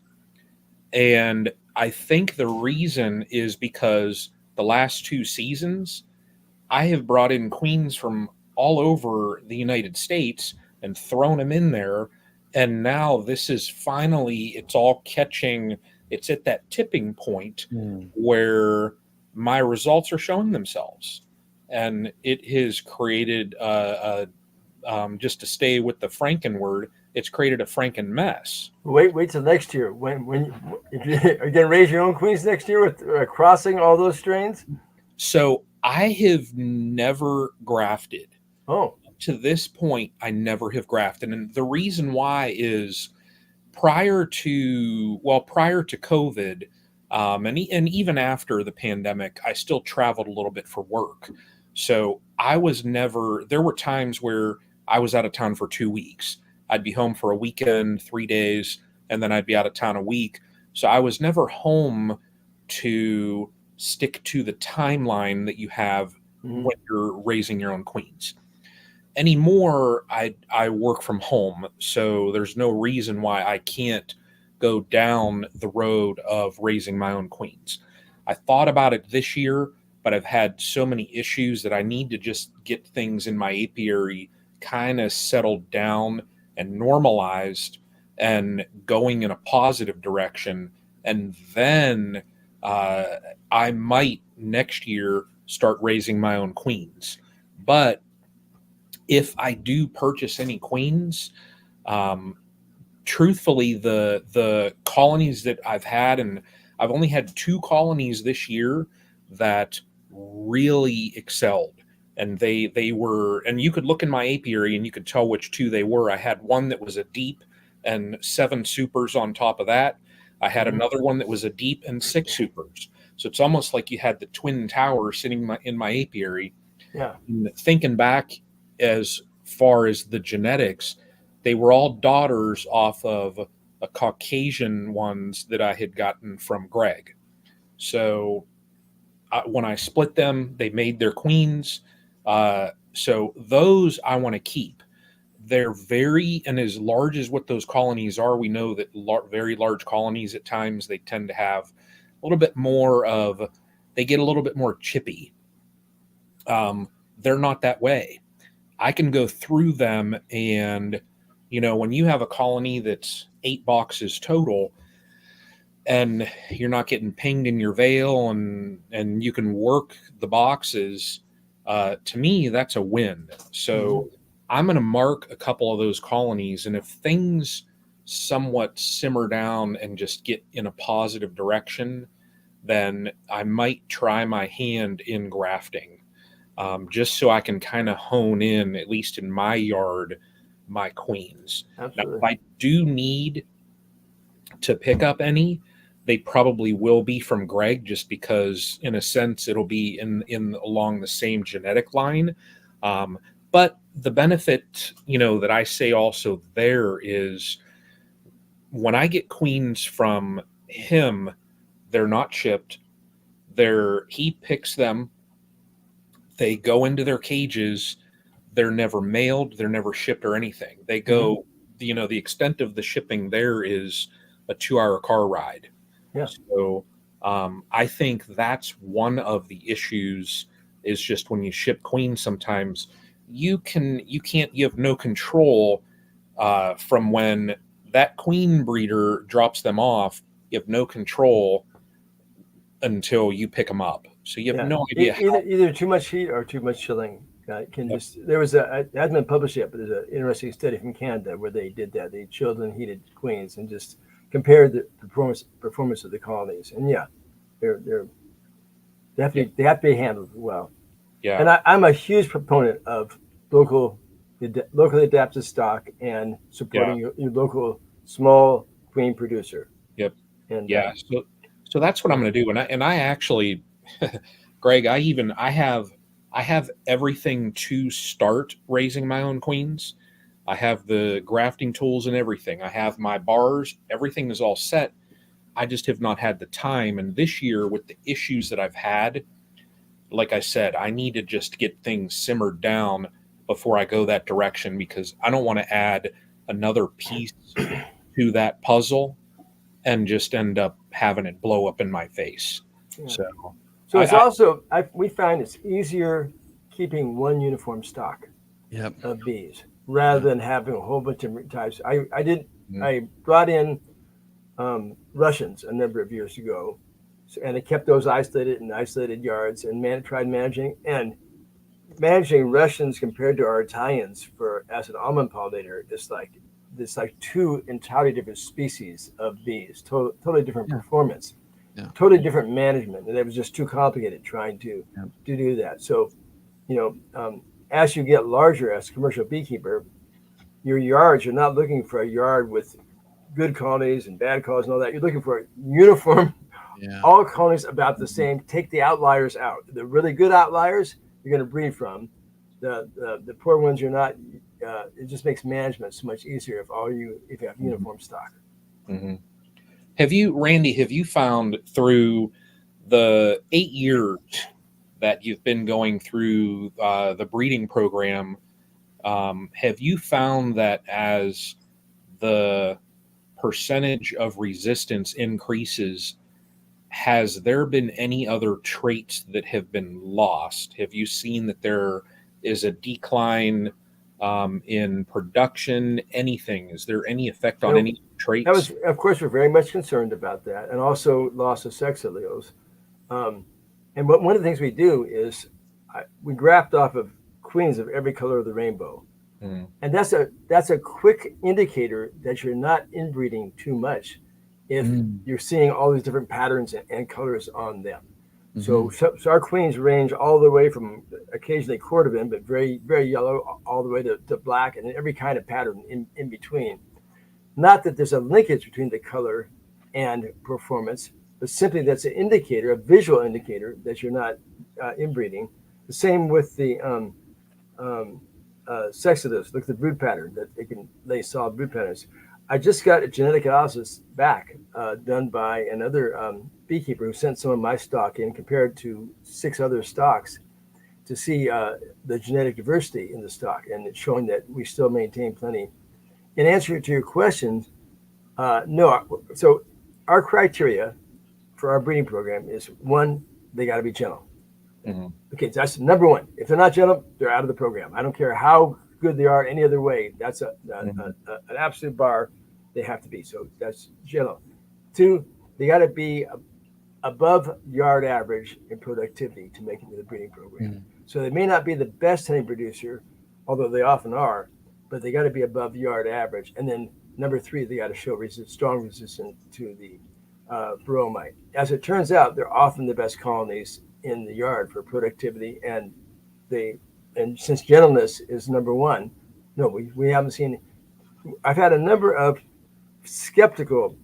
Speaker 1: And I think the reason is because the last 2 seasons, I have brought in queens from all over the United States and thrown them in there. And now this is finally, it's all catching, it's at that tipping point where my results are showing themselves. And it has created, just to stay with the Franken word, it's created a Franken mess.
Speaker 3: Wait till next year. When are you going to raise your own queens next year with crossing all those strains?
Speaker 1: So I have never grafted.
Speaker 3: Oh.
Speaker 1: To this point, I never have grafted. And the reason why is prior to COVID, and even after the pandemic, I still traveled a little bit for work. So there were times where I was out of town for 2 weeks. I'd be home for a weekend, 3 days, and then I'd be out of town a week. So I was never home to stick to the timeline that you have when you're raising your own queens. Anymore, I work from home, so there's no reason why I can't go down the road of raising my own queens. I thought about it this year, but I've had so many issues that I need to just get things in my apiary kind of settled down and normalized and going in a positive direction. And then I might next year start raising my own queens. But if I do purchase any queens, truthfully, the colonies that I've had, and I've only had 2 colonies this year that really excelled, and they were, and you could look in my apiary and you could tell which 2 they were. I had one that was a deep and 7 supers on top of that. I had another one that was a deep and 6 supers. So it's almost like you had the twin tower sitting in my apiary.
Speaker 3: Yeah.
Speaker 1: And thinking back as far as the genetics, they were all daughters off of a Caucasian ones that I had gotten from Greg. So when I split them, they made their queens. So those I want to keep. They're and as large as what those colonies are, we know that very large colonies at times, they tend to have a little bit more they get a little bit more chippy. They're not that way. I can go through them, and, when you have a colony that's 8 boxes total, and you're not getting pinged in your veil, and you can work the boxes, to me, that's a win. So I'm going to mark a couple of those colonies, and if things somewhat simmer down and just get in a positive direction, then I might try my hand in grafting, just so I can kind of hone in, at least in my yard, my queens.
Speaker 3: Absolutely.
Speaker 1: Now, if I do need to pick up any, they probably will be from Greg, just because in a sense it'll be in along the same genetic line. But the benefit, that I say also there is, when I get queens from him, they're not shipped. He picks them. They go into their cages. They're never mailed. They're never shipped or anything. They go, the extent of the shipping there is a 2-hour car ride.
Speaker 3: Yeah.
Speaker 1: So I think that's one of the issues, is just when you ship queens, sometimes you have no control from when that queen breeder drops them off. You have no control until you pick them up. So you have no idea.
Speaker 3: Either too much heat or too much chilling. There was it hasn't been published yet, but there's an interesting study from Canada where they did that. They chilled and heated queens and just compared the performance of the colonies. And they have to be handled well.
Speaker 1: Yeah.
Speaker 3: And I'm a huge proponent of locally adapted stock and supporting your local small queen producer.
Speaker 1: Yep.
Speaker 3: And
Speaker 1: so that's what I'm going to do. And I actually, Greg, I have everything to start raising my own queens. I have the grafting tools and everything. I have my bars. Everything is all set. I just have not had the time. And this year, with the issues that I've had, like I said, I need to just get things simmered down before I go that direction, because I don't want to add another piece to that puzzle and just end up having it blow up in my face. Yeah.
Speaker 3: So it's also, we find it's easier keeping one uniform stock of bees rather than having a whole bunch of types. I brought in Russians a number of years ago, and I kept those isolated in isolated yards and tried managing Russians compared to our Italians as an almond pollinator. It's like two entirely different species of bees, totally different performance. Yeah. Totally different management, and it was just too complicated trying to do that. So, as you get larger as a commercial beekeeper, your yards, you're not looking for a yard with good colonies and bad colonies and all that. You're looking for a uniform, all colonies about the same. Take the outliers out. The really good outliers you're going to breed from. The poor ones you're not. It just makes management so much easier if you have uniform stock.
Speaker 1: Mm-hmm. Randy, have you found through the 8 years that you've been going through the breeding program, have you found that as the percentage of resistance increases, has there been any other traits that have been lost? Have you seen that there is a decline in production? Anything? Is there any effect on any traits?
Speaker 3: Of course, we're very much concerned about that, and also loss of sex alleles. And one of the things we do is we graft off of queens of every color of the rainbow, and that's a quick indicator that you're not inbreeding too much if you're seeing all these different patterns and colors on them. So our queens range all the way from occasionally cordovan, but very, very yellow, all the way to black, and every kind of pattern in between. Not that there's a linkage between the color and performance, but simply that's an indicator, a visual indicator that you're not inbreeding. The same with the sex of those. Look at the brood pattern, that they can lay solid brood patterns. I just got a genetic analysis back done by another beekeeper who sent some of my stock in, compared to 6 other stocks, to see the genetic diversity in the stock, and it's showing that we still maintain plenty. In answer to your question, no. So our criteria for our breeding program is, 1, they got to be gentle. Okay, that's number 1. If they're not gentle, they're out of the program. I don't care how good they are any other way. That's an absolute bar. They have to be. So that's gentle. 2, they got to be above yard average in productivity to make it to the breeding program. So they may not be the best honey producer, although they often are, but they got to be above yard average. And then number 3, they got to show strong resistance to the Varroa mite. As it turns out, they're often the best colonies in the yard for productivity, and since gentleness is number 1, no, we haven't seen. I've had a number of skeptical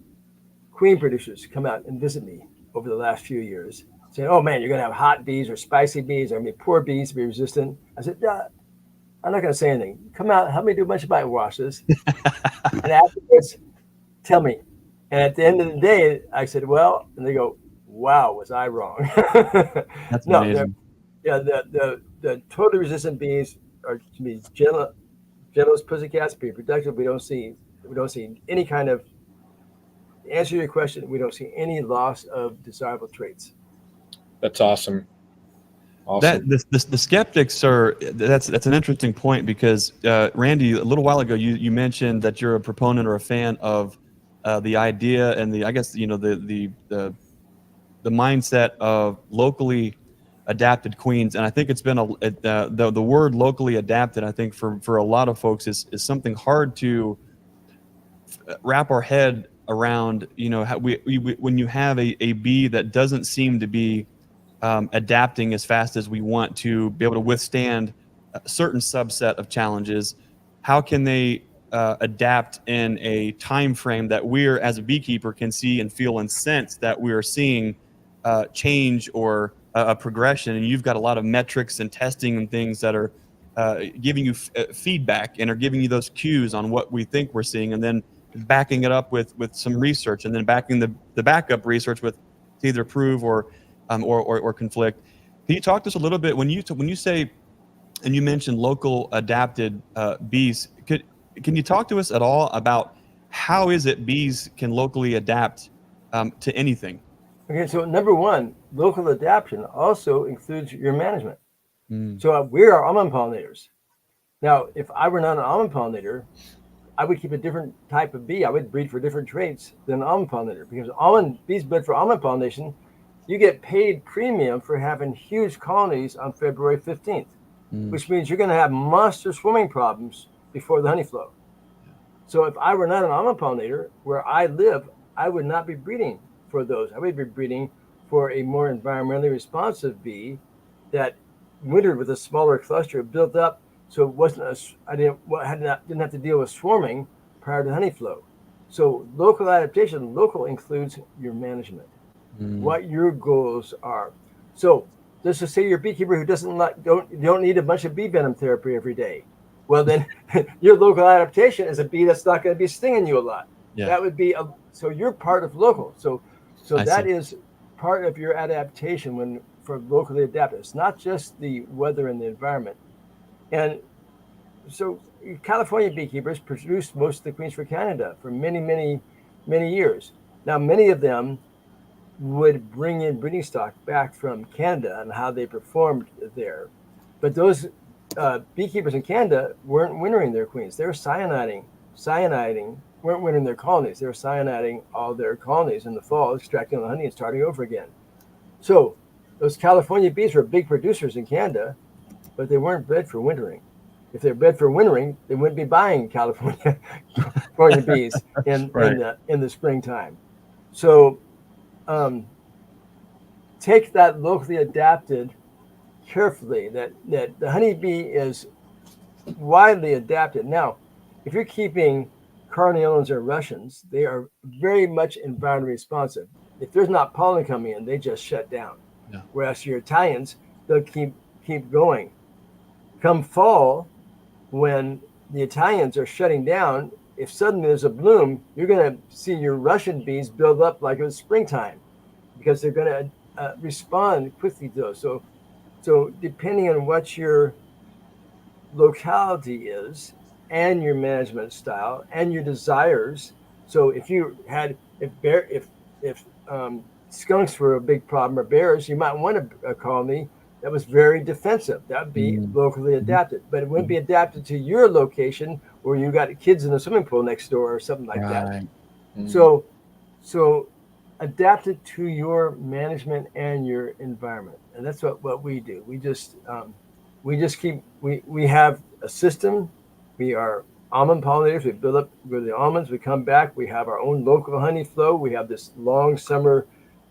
Speaker 3: queen producers come out and visit me over the last few years, saying, "Oh man, you're going to have hot bees or spicy bees, or I mean, poor bees to be resistant." I said, "Yeah, I'm not going to say anything. Come out, help me do a bunch of bite washes, and afterwards, tell me." And at the end of the day, I said, "Well," and they go, "Wow, was I wrong?"
Speaker 2: That's
Speaker 3: No,
Speaker 2: amazing.
Speaker 3: yeah, the totally resistant bees are to be gentlest pussycats, be productive. We don't see any kind of, to answer your question, we don't see any loss of desirable traits.
Speaker 1: That's awesome.
Speaker 2: That
Speaker 1: Awesome.
Speaker 2: the skeptics are that's an interesting point because Randy, a little while ago you mentioned that you're a proponent or a fan of the idea and the, I guess, you know, the mindset of locally adapted queens, and I think it's been the word locally adapted, I think for a lot of folks is something hard to wrap our head around. You know, how we when you have a bee that doesn't seem to be adapting as fast as we want to be able to withstand a certain subset of challenges, how can they adapt in a time frame that we're, as a beekeeper, can see and feel and sense that we are seeing change or a progression? And you've got a lot of metrics and testing and things that are giving you feedback and are giving you those cues on what we think we're seeing, and then backing it up with some research, and then backing the backup research with to either prove or conflict. Can you talk to us a little bit when you say, and you mentioned local adapted bees? Can you talk to us at all about how is it bees can locally adapt to anything?
Speaker 3: Okay, so number one, local adaptation also includes your management.
Speaker 2: Mm.
Speaker 3: So we are almond pollinators. Now, if I were not an almond pollinator, I would keep a different type of bee. I would breed for different traits than an almond pollinator, because almond bees bred for almond pollination, you get paid premium for having huge colonies on February 15th, which means you're going to have monster swarming problems before the honey flow. So if I were not an almond pollinator, where I live, I would not be breeding for those. I would be breeding for a more environmentally responsive bee that wintered with a smaller cluster, built up, so it wasn't didn't have to deal with swarming prior to honey flow. So local adaptation, local includes your management, what your goals are. So let's just say you're a beekeeper who don't need a bunch of bee venom therapy every day. Well, then your local adaptation is a bee that's not going to be stinging you a lot.
Speaker 2: Yeah.
Speaker 3: That would be so you're part of local. So that
Speaker 2: see.
Speaker 3: is part of your adaptation for locally adapted. It's not just the weather and the environment. And so California beekeepers produced most of the queens for Canada for many, many, many years. Now, many of them would bring in breeding stock back from Canada and how they performed there. But those beekeepers in Canada weren't wintering their queens. They were cyaniding, weren't wintering their colonies. They were cyaniding all their colonies in the fall, extracting the honey and starting over again. So those California bees were big producers in Canada, but they weren't bred for wintering. If they're bred for wintering, they wouldn't be buying California bees in the springtime. So take that locally adapted carefully. That the honeybee is widely adapted. Now, if you're keeping Carniolans or Russians, they are very much environmentally responsive. If there's not pollen coming in, they just shut down.
Speaker 2: Yeah.
Speaker 3: Whereas your Italians, they'll keep going. Come fall, when the Italians are shutting down, if suddenly there's a bloom, you're going to see your Russian bees build up like it was springtime, because they're going to respond quickly to those. So depending on what your locality is and your management style and your desires. So if skunks were a big problem, or bears, you might want a colony that was very defensive. That would be locally adapted, but it wouldn't be adapted to your location where you got kids in a swimming pool next door or something like that. So adapted to your management and your environment. And that's what we do. We have a system. We are almond pollinators. We build up with the almonds. We come back. We have our own local honey flow. We have this long summer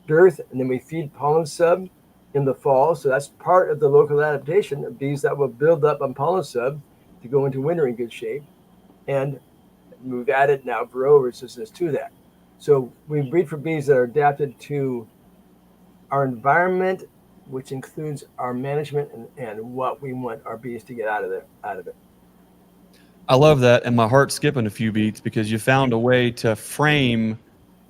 Speaker 3: dearth, and then we feed pollen sub in the fall. So that's part of the local adaptation of bees that will build up on pollen sub to go into winter in good shape. And we've added now Varroa resistance to that. So we breed for bees that are adapted to our environment, which includes our management and what we want our bees to get out of it.
Speaker 2: I love that, and my heart's skipping a few beats because you found a way to frame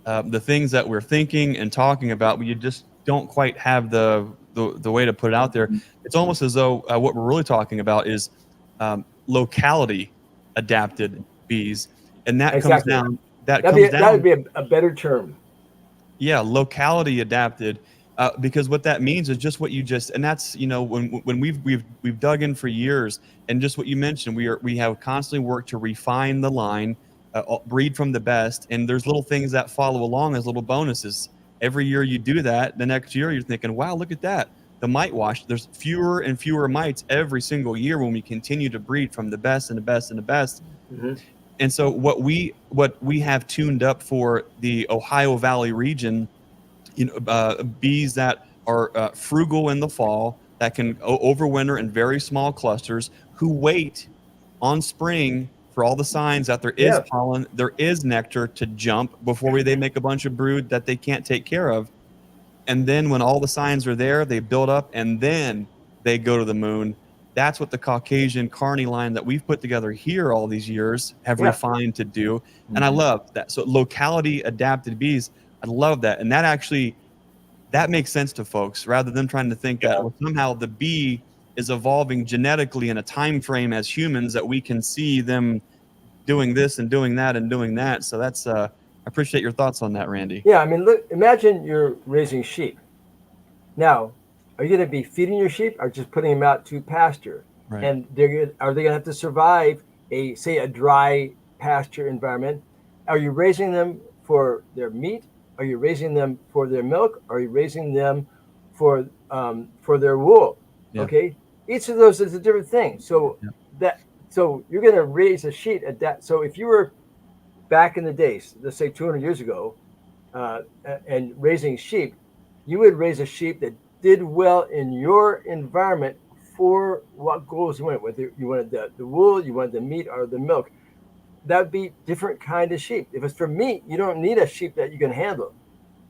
Speaker 2: the things that we're thinking and talking about, but you just don't quite have the way to put it out there. It's almost as though what we're really talking about is locality adapted bees, and that comes
Speaker 3: Exactly.
Speaker 2: down. That
Speaker 3: That
Speaker 2: comes
Speaker 3: would
Speaker 2: down.
Speaker 3: be a better term.
Speaker 2: Yeah, locality adapted, because what that means is just what you just, and that's, when we've dug in for years, and just what you mentioned, we have constantly worked to refine the line, breed from the best, and there's little things that follow along as little bonuses. Every year you do that, the next year you're thinking, wow, look at that. The mite wash, there's fewer and fewer mites every single year when we continue to breed from the best and the best and the best.
Speaker 3: Mm-hmm.
Speaker 2: And so what we have tuned up for the Ohio Valley region, bees that are frugal in the fall, that can overwinter in very small clusters, who wait on spring for all the signs that there is
Speaker 3: Yeah.
Speaker 2: pollen, there is nectar to jump before they make a bunch of brood that they can't take care of. And then when all the signs are there, they build up and then they go to the moon. That's what the Caucasian Carney line that we've put together here all these years have refined to do. And I love that. So locality adapted bees, I love that. And that makes sense to folks, rather than trying to think that somehow the bee is evolving genetically in a time frame as humans that we can see them doing this and doing that and doing that. So that's I appreciate your thoughts on that, Randy.
Speaker 3: Yeah, I mean, look, imagine you're raising sheep. Now, are you going to be feeding your sheep or just putting them out to pasture?
Speaker 2: Right.
Speaker 3: And are they going to have to survive a dry pasture environment? Are you raising them for their meat? Are you raising them for their milk? Are you raising them for their wool?
Speaker 2: Yeah.
Speaker 3: Okay, each of those is a different thing. So so you're going to raise a sheep at that. So if you were back in the days, let's say 200 years ago, and raising sheep, you would raise a sheep that did well in your environment for what goals you wanted. Whether you wanted the wool, you wanted the meat, or the milk, that would be different kind of sheep. If it's for meat, you don't need a sheep that you can handle.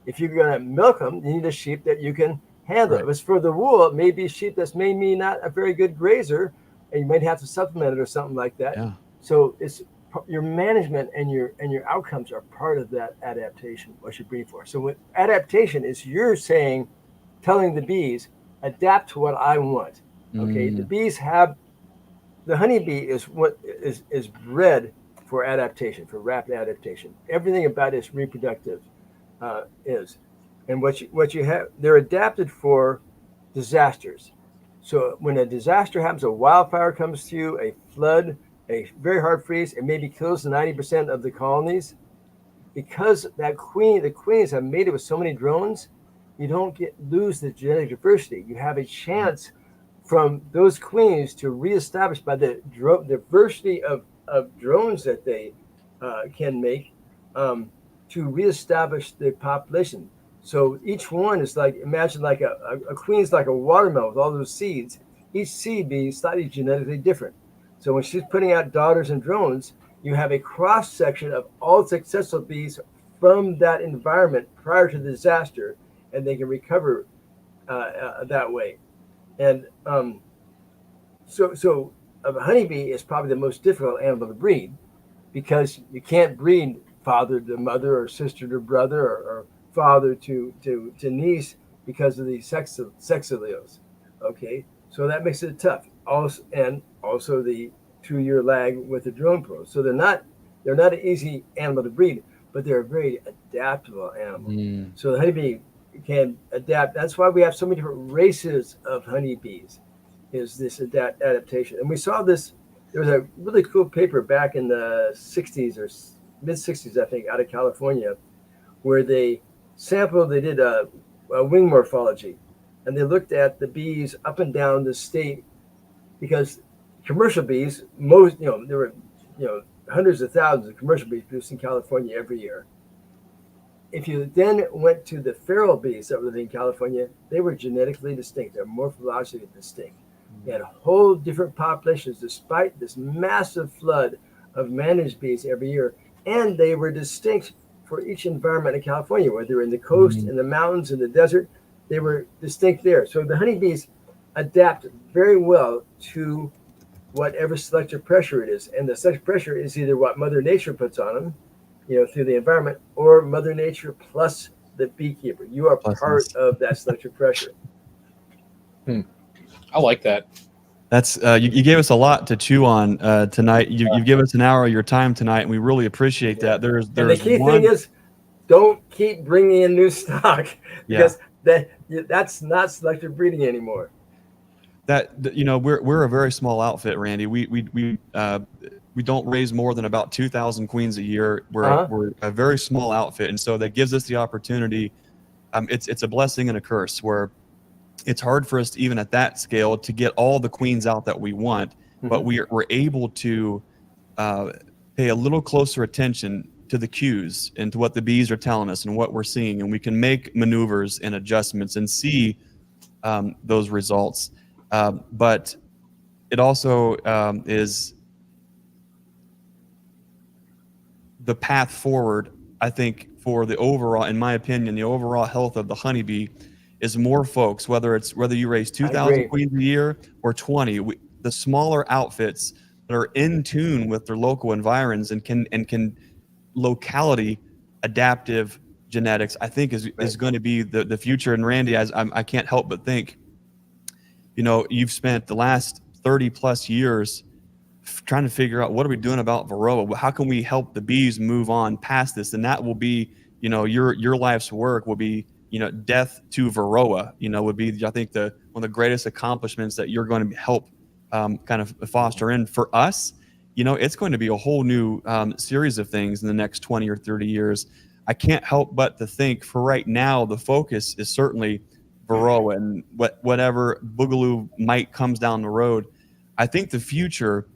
Speaker 3: If you're going to milk them, you need a sheep that you can handle. Right. If it's for the wool, it may be a sheep that's maybe not a very good grazer, and you might have to supplement it or something like that.
Speaker 2: Yeah.
Speaker 3: So it's your management and your outcomes are part of that adaptation, what you breed for. So what adaptation is, you're telling the bees, adapt to what I want. Okay, the bees have, the honeybee is what is bred for adaptation, for rapid adaptation. Everything about its reproductive is, and what you have, they're adapted for disasters. So when a disaster happens, a wildfire comes to you, a flood, a very hard freeze, it maybe kills 90% of the colonies. Because the queens have mated with so many drones, you don't lose the genetic diversity. You have a chance from those queens to reestablish, by the diversity of drones that they can make, to reestablish the population. So each one is like, imagine like a queen's like a watermelon with all those seeds. Each seed being slightly genetically different. So when she's putting out daughters and drones, you have a cross section of all successful bees from that environment prior to the disaster, and they can recover that way. And so a honeybee is probably the most difficult animal to breed, because you can't breed father to mother or sister to brother or father to niece because of the sex alleles. Okay, so that makes it tough. Also the 2-year lag with the drone pros. So they're not an easy animal to breed, but they're a very adaptable animal. So the honeybee can adapt. That's why we have so many different races of honeybees, is this adaptation. And we saw this, there was a really cool paper back in the 60s or mid-60s, I think, out of California, where they did a wing morphology, and they looked at the bees up and down the state, because commercial bees, there were hundreds of thousands of commercial bees produced in California every year. If you then went to the feral bees that were living in California, they were genetically distinct. They're morphologically distinct. They had whole different populations despite this massive flood of managed bees every year, and they were distinct for each environment in California, whether in the coast, in the mountains, in the desert, they were distinct there. So the honeybees adapt very well to whatever selective pressure it is. And the selective pressure is either what Mother Nature puts on them, through the environment, or Mother Nature plus the beekeeper. You are part of that selective pressure.
Speaker 1: I like that.
Speaker 2: That's you gave us a lot to chew on tonight. You've given us an hour of your time tonight, and we really appreciate that. There's
Speaker 3: and the key thing is, don't keep bringing in new stock, because that's not selective breeding anymore.
Speaker 2: That we're a very small outfit, Randy. We don't raise more than about 2,000 queens a year. We're a very small outfit, and so that gives us the opportunity. It's a blessing and a curse, where it's hard for us to, even at that scale, to get all the queens out that we want, but we're able to pay a little closer attention to the cues and to what the bees are telling us and what we're seeing, and we can make maneuvers and adjustments and see those results. But it also is the path forward, I think, for the overall, in my opinion, the overall health of the honeybee is more folks, whether you raise 2,000 queens a year or 20, the smaller outfits that are in tune with their local environs and can locality adaptive genetics, I think is going to be the future. And Randy, I can't help but think, you've spent the last 30 plus years trying to figure out, what are we doing about Varroa? How can we help the bees move on past this? And that will be, your life's work will be, death to Varroa, would be, I think, one of the greatest accomplishments that you're going to help kind of foster in for us. It's going to be a whole new series of things in the next 20 or 30 years. I can't help but to think, for right now, the focus is certainly Varroa, and whatever boogaloo might comes down the road. I think the future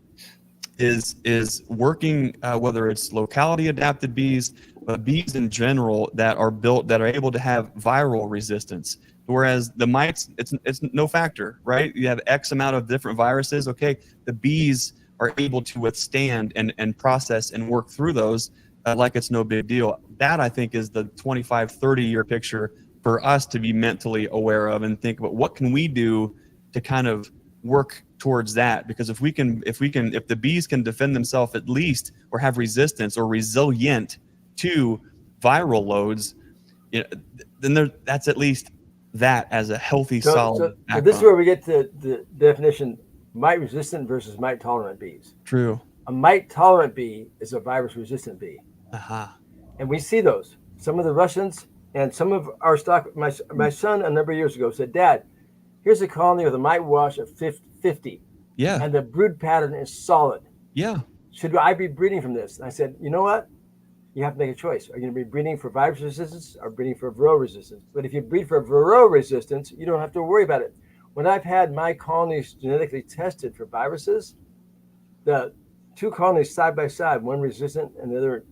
Speaker 2: is working, whether it's locality adapted bees, but bees in general that are able to have viral resistance. Whereas the mites, it's no factor, right? You have X amount of different viruses. Okay, the bees are able to withstand and process and work through those like it's no big deal. That, I think, is the 25, 30-year picture for us to be mentally aware of and think about, what can we do to kind of work towards that? Because if the bees can defend themselves at least, or have resistance or resilient to viral loads, then that's at least that as a healthy, solid
Speaker 3: so this is where we get to the definition: mite resistant versus mite tolerant bees.
Speaker 2: True.
Speaker 3: A mite tolerant bee is a virus resistant bee. And we see those. Some of the Russians and some of our stock. My son a number of years ago said, "Dad, here's a colony with a mite wash of 50.
Speaker 2: Yeah.
Speaker 3: And the brood pattern is solid.
Speaker 2: Yeah.
Speaker 3: Should I be breeding from this?" And I said, you know what? You have to make a choice. Are you going to be breeding for virus resistance or breeding for Varroa resistance? But if you breed for Varroa resistance, you don't have to worry about it. When I've had my colonies genetically tested for viruses, the two colonies side by side, one resistant and the other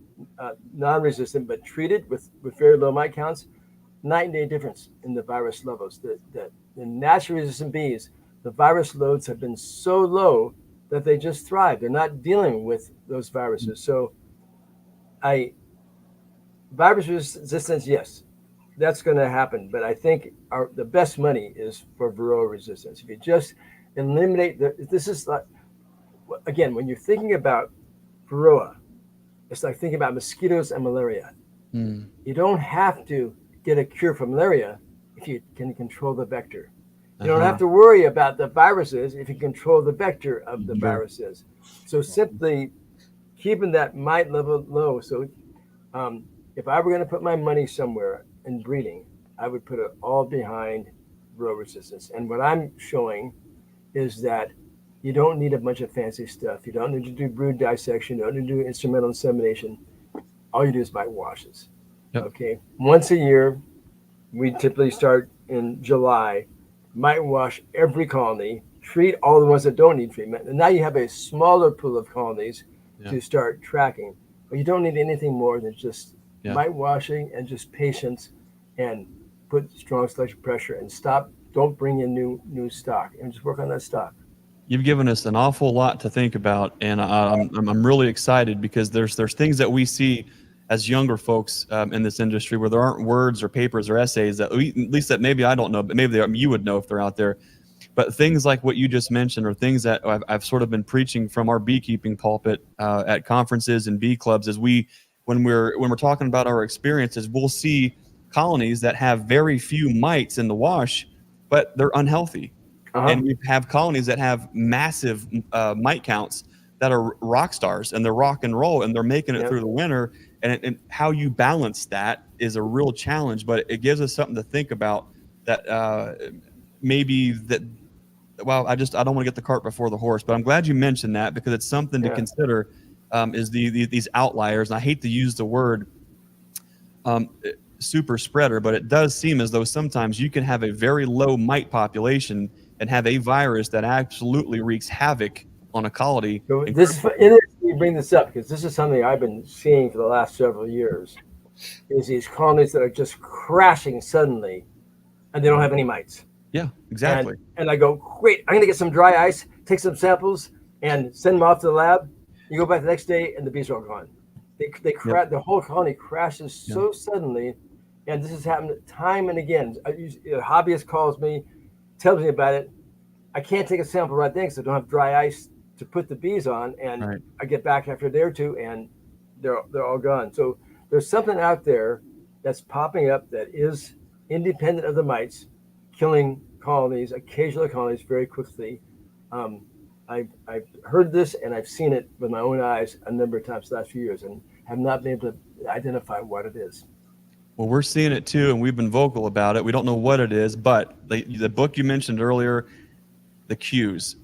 Speaker 3: non-resistant, but treated with very low mite counts, night and day difference in the virus levels. The naturally resistant bees, the virus loads have been so low that they just thrive. They're not dealing with those viruses. So virus resistance, yes, that's going to happen. But I think the best money is for Varroa resistance. If you just eliminate this is like, again, when you're thinking about Varroa, it's like thinking about mosquitoes and malaria. You don't have to get a cure for malaria if you can control the vector. You don't have to worry about the viruses if you control the vector of the viruses. So simply keeping that mite level low. So if I were going to put my money somewhere in breeding, I would put it all behind Varroa resistance. And what I'm showing is that you don't need a bunch of fancy stuff. You don't need to do brood dissection. You don't need to do instrumental insemination. All you do is mite washes.
Speaker 2: Yep.
Speaker 3: Okay. Once a year, we typically start in July. Mite wash every colony, treat all the ones that don't need treatment. And now you have a smaller pool of colonies to start tracking. But you don't need anything more than just mite washing and just patience, and put strong selective pressure and stop. Don't bring in new stock, and just work on that stock.
Speaker 2: You've given us an awful lot to think about, and I'm really excited because there's things that we see as younger folks in this industry, where there aren't words or papers or essays at least that maybe I don't know, but maybe you would know if they're out there. But things like what you just mentioned, or things that I've sort of been preaching from our beekeeping pulpit at conferences and bee clubs, is when we're talking about our experiences, we'll see colonies that have very few mites in the wash, but they're unhealthy. And we have colonies that have massive mite counts that are rock stars, and they're rock and roll, and they're making it through the winter. And how you balance that is a real challenge, but it gives us something to think about. That maybe that. Well, I don't want to get the cart before the horse, but I'm glad you mentioned that, because it's something to consider. Is these outliers? And I hate to use the word super spreader, but it does seem as though sometimes you can have a very low mite population and have a virus that absolutely wreaks havoc on a colony.
Speaker 3: So this is interesting you bring this up, because this is something I've been seeing for the last several years, is these colonies that are just crashing suddenly and they don't have any mites.
Speaker 2: Yeah, exactly.
Speaker 3: And I go, great, I'm going to get some dry ice, take some samples, and send them off to the lab. You go back the next day, and the bees are all gone. The whole colony crashes so suddenly, and this has happened time and again. A hobbyist calls me, tells me about it. I can't take a sample right then because I don't have dry ice to put the bees on, and I get back after a day or two, and they're all gone. So there's something out there that's popping up that is independent of the mites, killing colonies, occasional colonies, very quickly. I've heard this, and I've seen it with my own eyes a number of times the last few years, and have not been able to identify what it is.
Speaker 2: Well, we're seeing it too, and we've been vocal about it. We don't know what it is, but the book you mentioned earlier, the cues,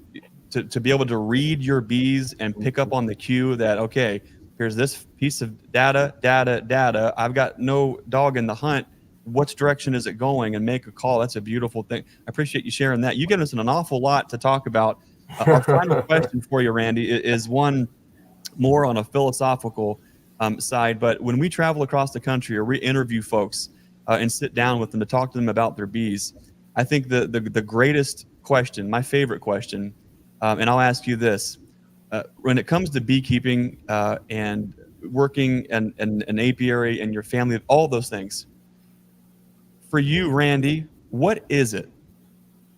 Speaker 2: to be able to read your bees and pick up on the cue that, okay, here's this piece of data. I've got no dog in the hunt. What direction is it going? And make a call. That's a beautiful thing. I appreciate you sharing that. You give us an awful lot to talk about. Our final question for you, Randy, is one more on a philosophical side. But when we travel across the country, or we interview folks and sit down with them to talk to them about their bees, I think the greatest question, my favorite question, and I'll ask you this: when it comes to beekeeping and working in an apiary and your family, all those things, for you, Randy, what is it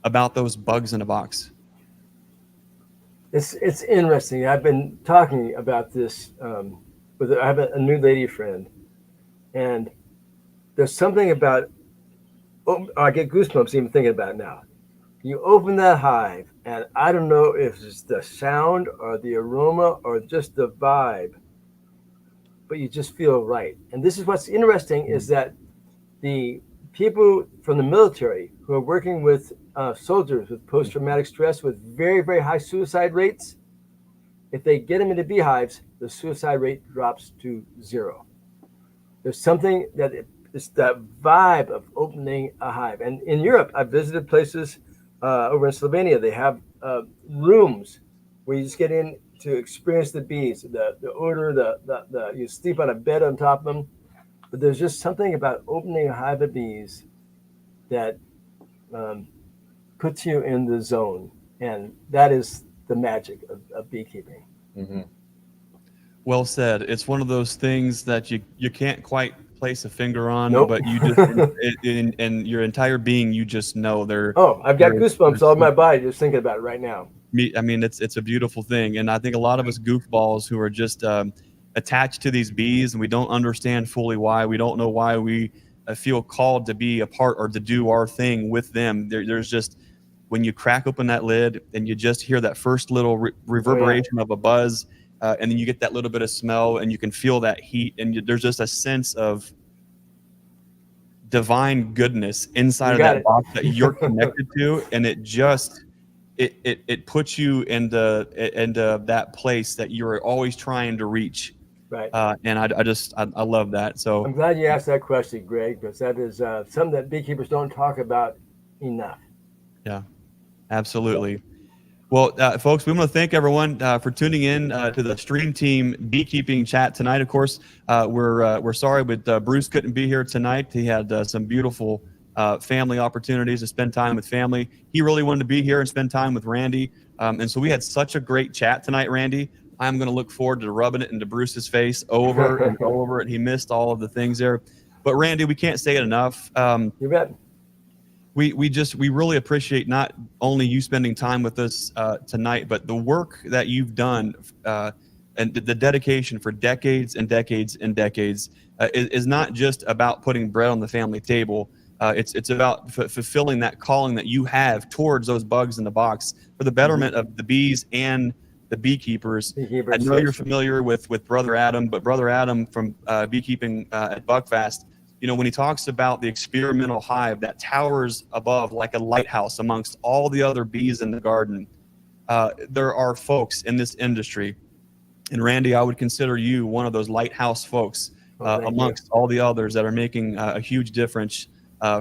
Speaker 2: about those bugs in a box?
Speaker 3: It's interesting. I've been talking about this I have a new lady friend, and there's something about, I get goosebumps even thinking about it now. You open that hive, and I don't know if it's the sound or the aroma or just the vibe, but you just feel right. And this is what's interesting, is that the people from the military who are working with soldiers with post-traumatic stress with very, very high suicide rates, if they get them into beehives, the suicide rate drops to 0. There's something that it's that vibe of opening a hive. And in Europe, I've visited places over in Slovenia. They have rooms where you just get in to experience the bees, the odor, the you sleep on a bed on top of them. But there's just something about opening a hive of bees that puts you in the zone. And that is the magic of beekeeping.
Speaker 1: Mm-hmm.
Speaker 2: Well said. It's one of those things that you can't quite place a finger on, but you just, in your entire being, you just know they're.
Speaker 3: Oh, I've got goosebumps all in my body just thinking about it right now.
Speaker 2: I mean, it's a beautiful thing. And I think a lot of us goofballs who are just attached to these bees, and we don't understand fully why. We don't know why we feel called to be a part or to do our thing with them. There's just, when you crack open that lid and you just hear that first little reverberation of a buzz, and then you get that little bit of smell, and you can feel that heat, and there's just a sense of divine goodness inside of that box that you're connected to, and it just it puts you into that place that you're always trying to reach.
Speaker 3: Right.
Speaker 2: And I love that. So
Speaker 3: I'm glad you asked that question, Greg, because that is something that beekeepers don't talk about enough.
Speaker 2: Yeah, absolutely. Well, folks, we want to thank everyone for tuning in to the Stream Team Beekeeping Chat tonight. Of course, we're sorry, but Bruce couldn't be here tonight. He had some beautiful family opportunities to spend time with family. He really wanted to be here and spend time with Randy. And so we had such a great chat tonight, Randy. I'm going to look forward to rubbing it into Bruce's face over and over. And he missed all of the things there. But Randy, we can't say it enough.
Speaker 3: You bet.
Speaker 2: We really appreciate not only you spending time with us tonight, but the work that you've done and the dedication for decades and decades and decades is not just about putting bread on the family table. It's about fulfilling that calling that you have towards those bugs in the box for the betterment of the bees and the beekeepers. I know you're familiar with Brother Adam, but Brother Adam from Beekeeping at Buckfast, you know, when he talks about the experimental hive that towers above like a lighthouse amongst all the other bees in the garden, there are folks in this industry, and Randy, I would consider you one of those lighthouse folks amongst all the others that are making a huge difference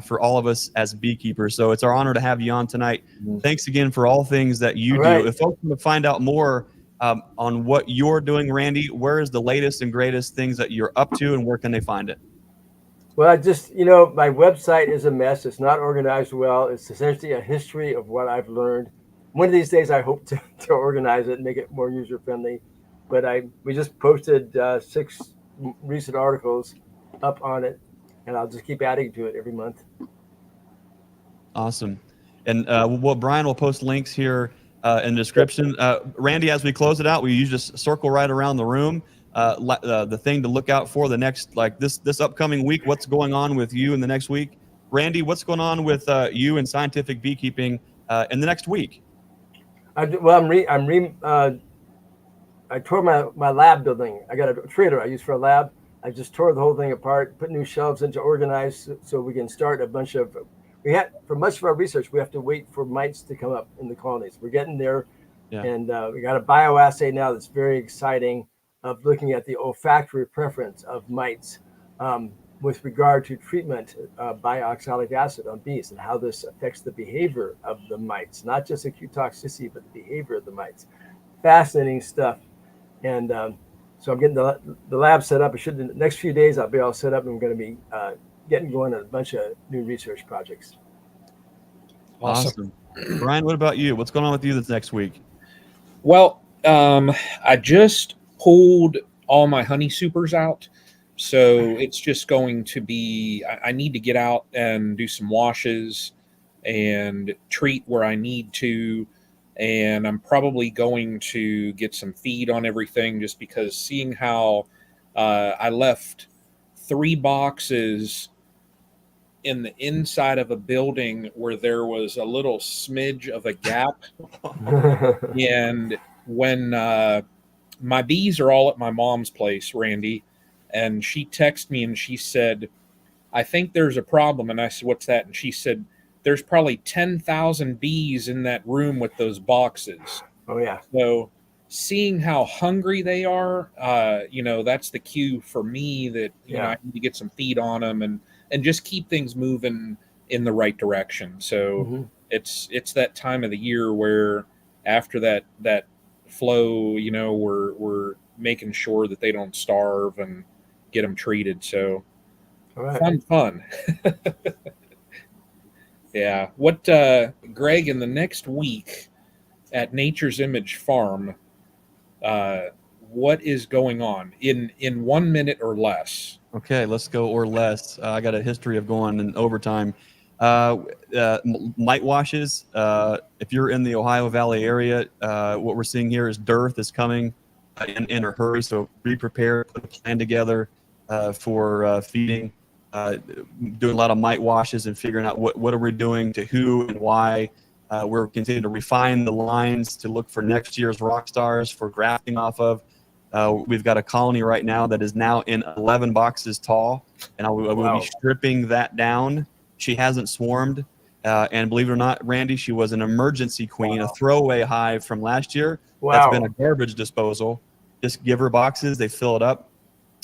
Speaker 2: for all of us as beekeepers. So it's our honor to have you on tonight. Thanks again for all things that you do. If folks want to find out more on what you're doing, Randy, where is the latest and greatest things that you're up to, and where can they find it?
Speaker 3: Well, I just, you know, my website is a mess. It's not organized well. It's essentially a history of what I've learned. One of these days, I hope to organize it and make it more user-friendly. But we just posted 6 recent articles up on it, and I'll just keep adding to it every month.
Speaker 2: Awesome. And Brian will post links here in the description. Randy, as we close it out, will you just circle right around the room? The thing to look out for the next, like this upcoming week, what's going on with you in the next week? Randy, what's going on with you in scientific beekeeping in the next week?
Speaker 3: I tore my lab building. I got a trailer I use for a lab. I just tore the whole thing apart, put new shelves in to organize so we can start a bunch of. For much of our research, we have to wait for mites to come up in the colonies. We're getting there, and we got a bioassay now that's very exciting, of looking at the olfactory preference of mites with regard to treatment by oxalic acid on bees and how this affects the behavior of the mites, not just acute toxicity, but the behavior of the mites. Fascinating stuff. And so I'm getting the lab set up. In the next few days, I'll be all set up, and I'm going to be getting going on a bunch of new research projects.
Speaker 2: Awesome. Brian, what about you? What's going on with you this next week?
Speaker 1: Well, I just pulled all my honey supers out, so it's just going to be, I need to get out and do some washes and treat where I need to, and I'm probably going to get some feed on everything, just because seeing how I left 3 boxes in the inside of a building where there was a little smidge of a gap. And when my bees are all at my mom's place, Randy, and she texted me and she said, I think there's a problem. And I said, what's that? And she said, there's probably 10,000 bees in that room with those boxes.
Speaker 3: Oh, yeah.
Speaker 1: So seeing how hungry they are, you know, that's the cue for me that, you know, I need to get some feed on them and just keep things moving in the right direction. So it's that time of the year where after that flow, you know, we're making sure that they don't starve and get them treated. So fun. Yeah. What, Greg, in the next week at Nature's Image Farm, what is going on in 1 minute or less?
Speaker 2: Okay, let's go or less. I got a history of going in overtime. Mite washes. If you're in the Ohio Valley area, what we're seeing here is dearth is coming in a hurry. So be prepared, put a plan together for feeding. Doing a lot of mite washes and figuring out what are we doing to who and why. We're continuing to refine the lines to look for next year's rock stars for grafting off of. We've got a colony right now that is now in 11 boxes tall, and I will be stripping that down. She hasn't swarmed, and believe it or not, Randy, she was an emergency queen, a throwaway hive from last year. That's been a garbage disposal. Just give her boxes, they fill it up.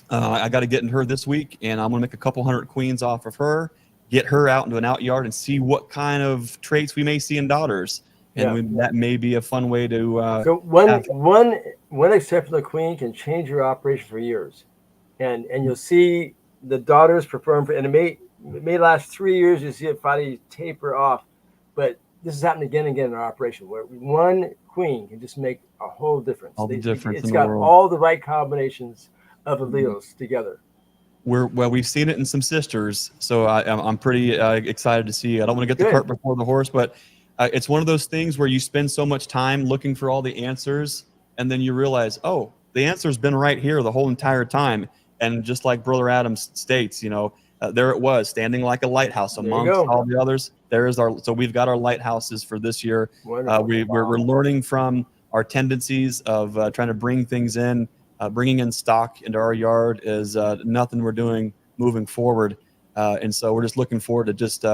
Speaker 2: I got to get in her this week, and I'm going to make a couple hundred queens off of her, get her out into an out yard, and see what kind of traits we may see in daughters. And that may be a fun way to.
Speaker 3: So one exceptional queen can change your operation for years, and you'll see the daughters perform, and it may last 3 years. You see it finally taper off, but this has happened again and again in our operation, where one queen can just make a whole difference.
Speaker 2: All the difference
Speaker 3: It's
Speaker 2: in the
Speaker 3: got
Speaker 2: world.
Speaker 3: all the right combinations of alleles together.
Speaker 2: We've seen it in some sisters, so I'm pretty excited to see. I don't want to get the
Speaker 3: Good.
Speaker 2: cart before the horse, but it's one of those things where you spend so much time looking for all the answers, and then you realize, oh, the answer's been right here the whole entire time. And just like Brother Adams states, there it was, standing like a lighthouse
Speaker 3: There you
Speaker 2: amongst
Speaker 3: go.
Speaker 2: all the others. So we've got our lighthouses for this year.
Speaker 3: Wonderful.
Speaker 2: We're learning from our tendencies of trying to bring things in. Bringing in stock into our yard is nothing we're doing moving forward. And so we're just looking forward to just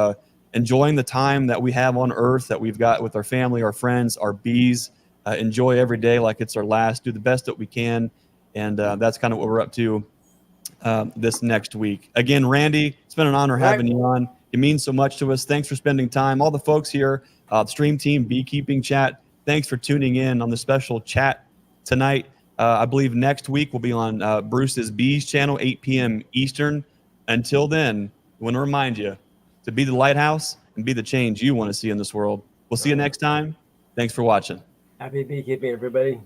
Speaker 2: enjoying the time that we have on earth, that we've got with our family, our friends, our bees. Enjoy every day like it's our last, do the best that we can. And that's kind of what we're up to this next week. Again, Randy, it's been an honor having you on. It means so much to us. Thanks for spending time. All the folks here, the stream team, Beekeeping Chat, thanks for tuning in on the special chat tonight. I believe next week we'll be on Bruce's Bees channel, 8 p.m. Eastern. Until then, I want to remind you to be the lighthouse and be the change you want to see in this world. We'll see you next time. Thanks for watching.
Speaker 3: Happy beekeeping, everybody.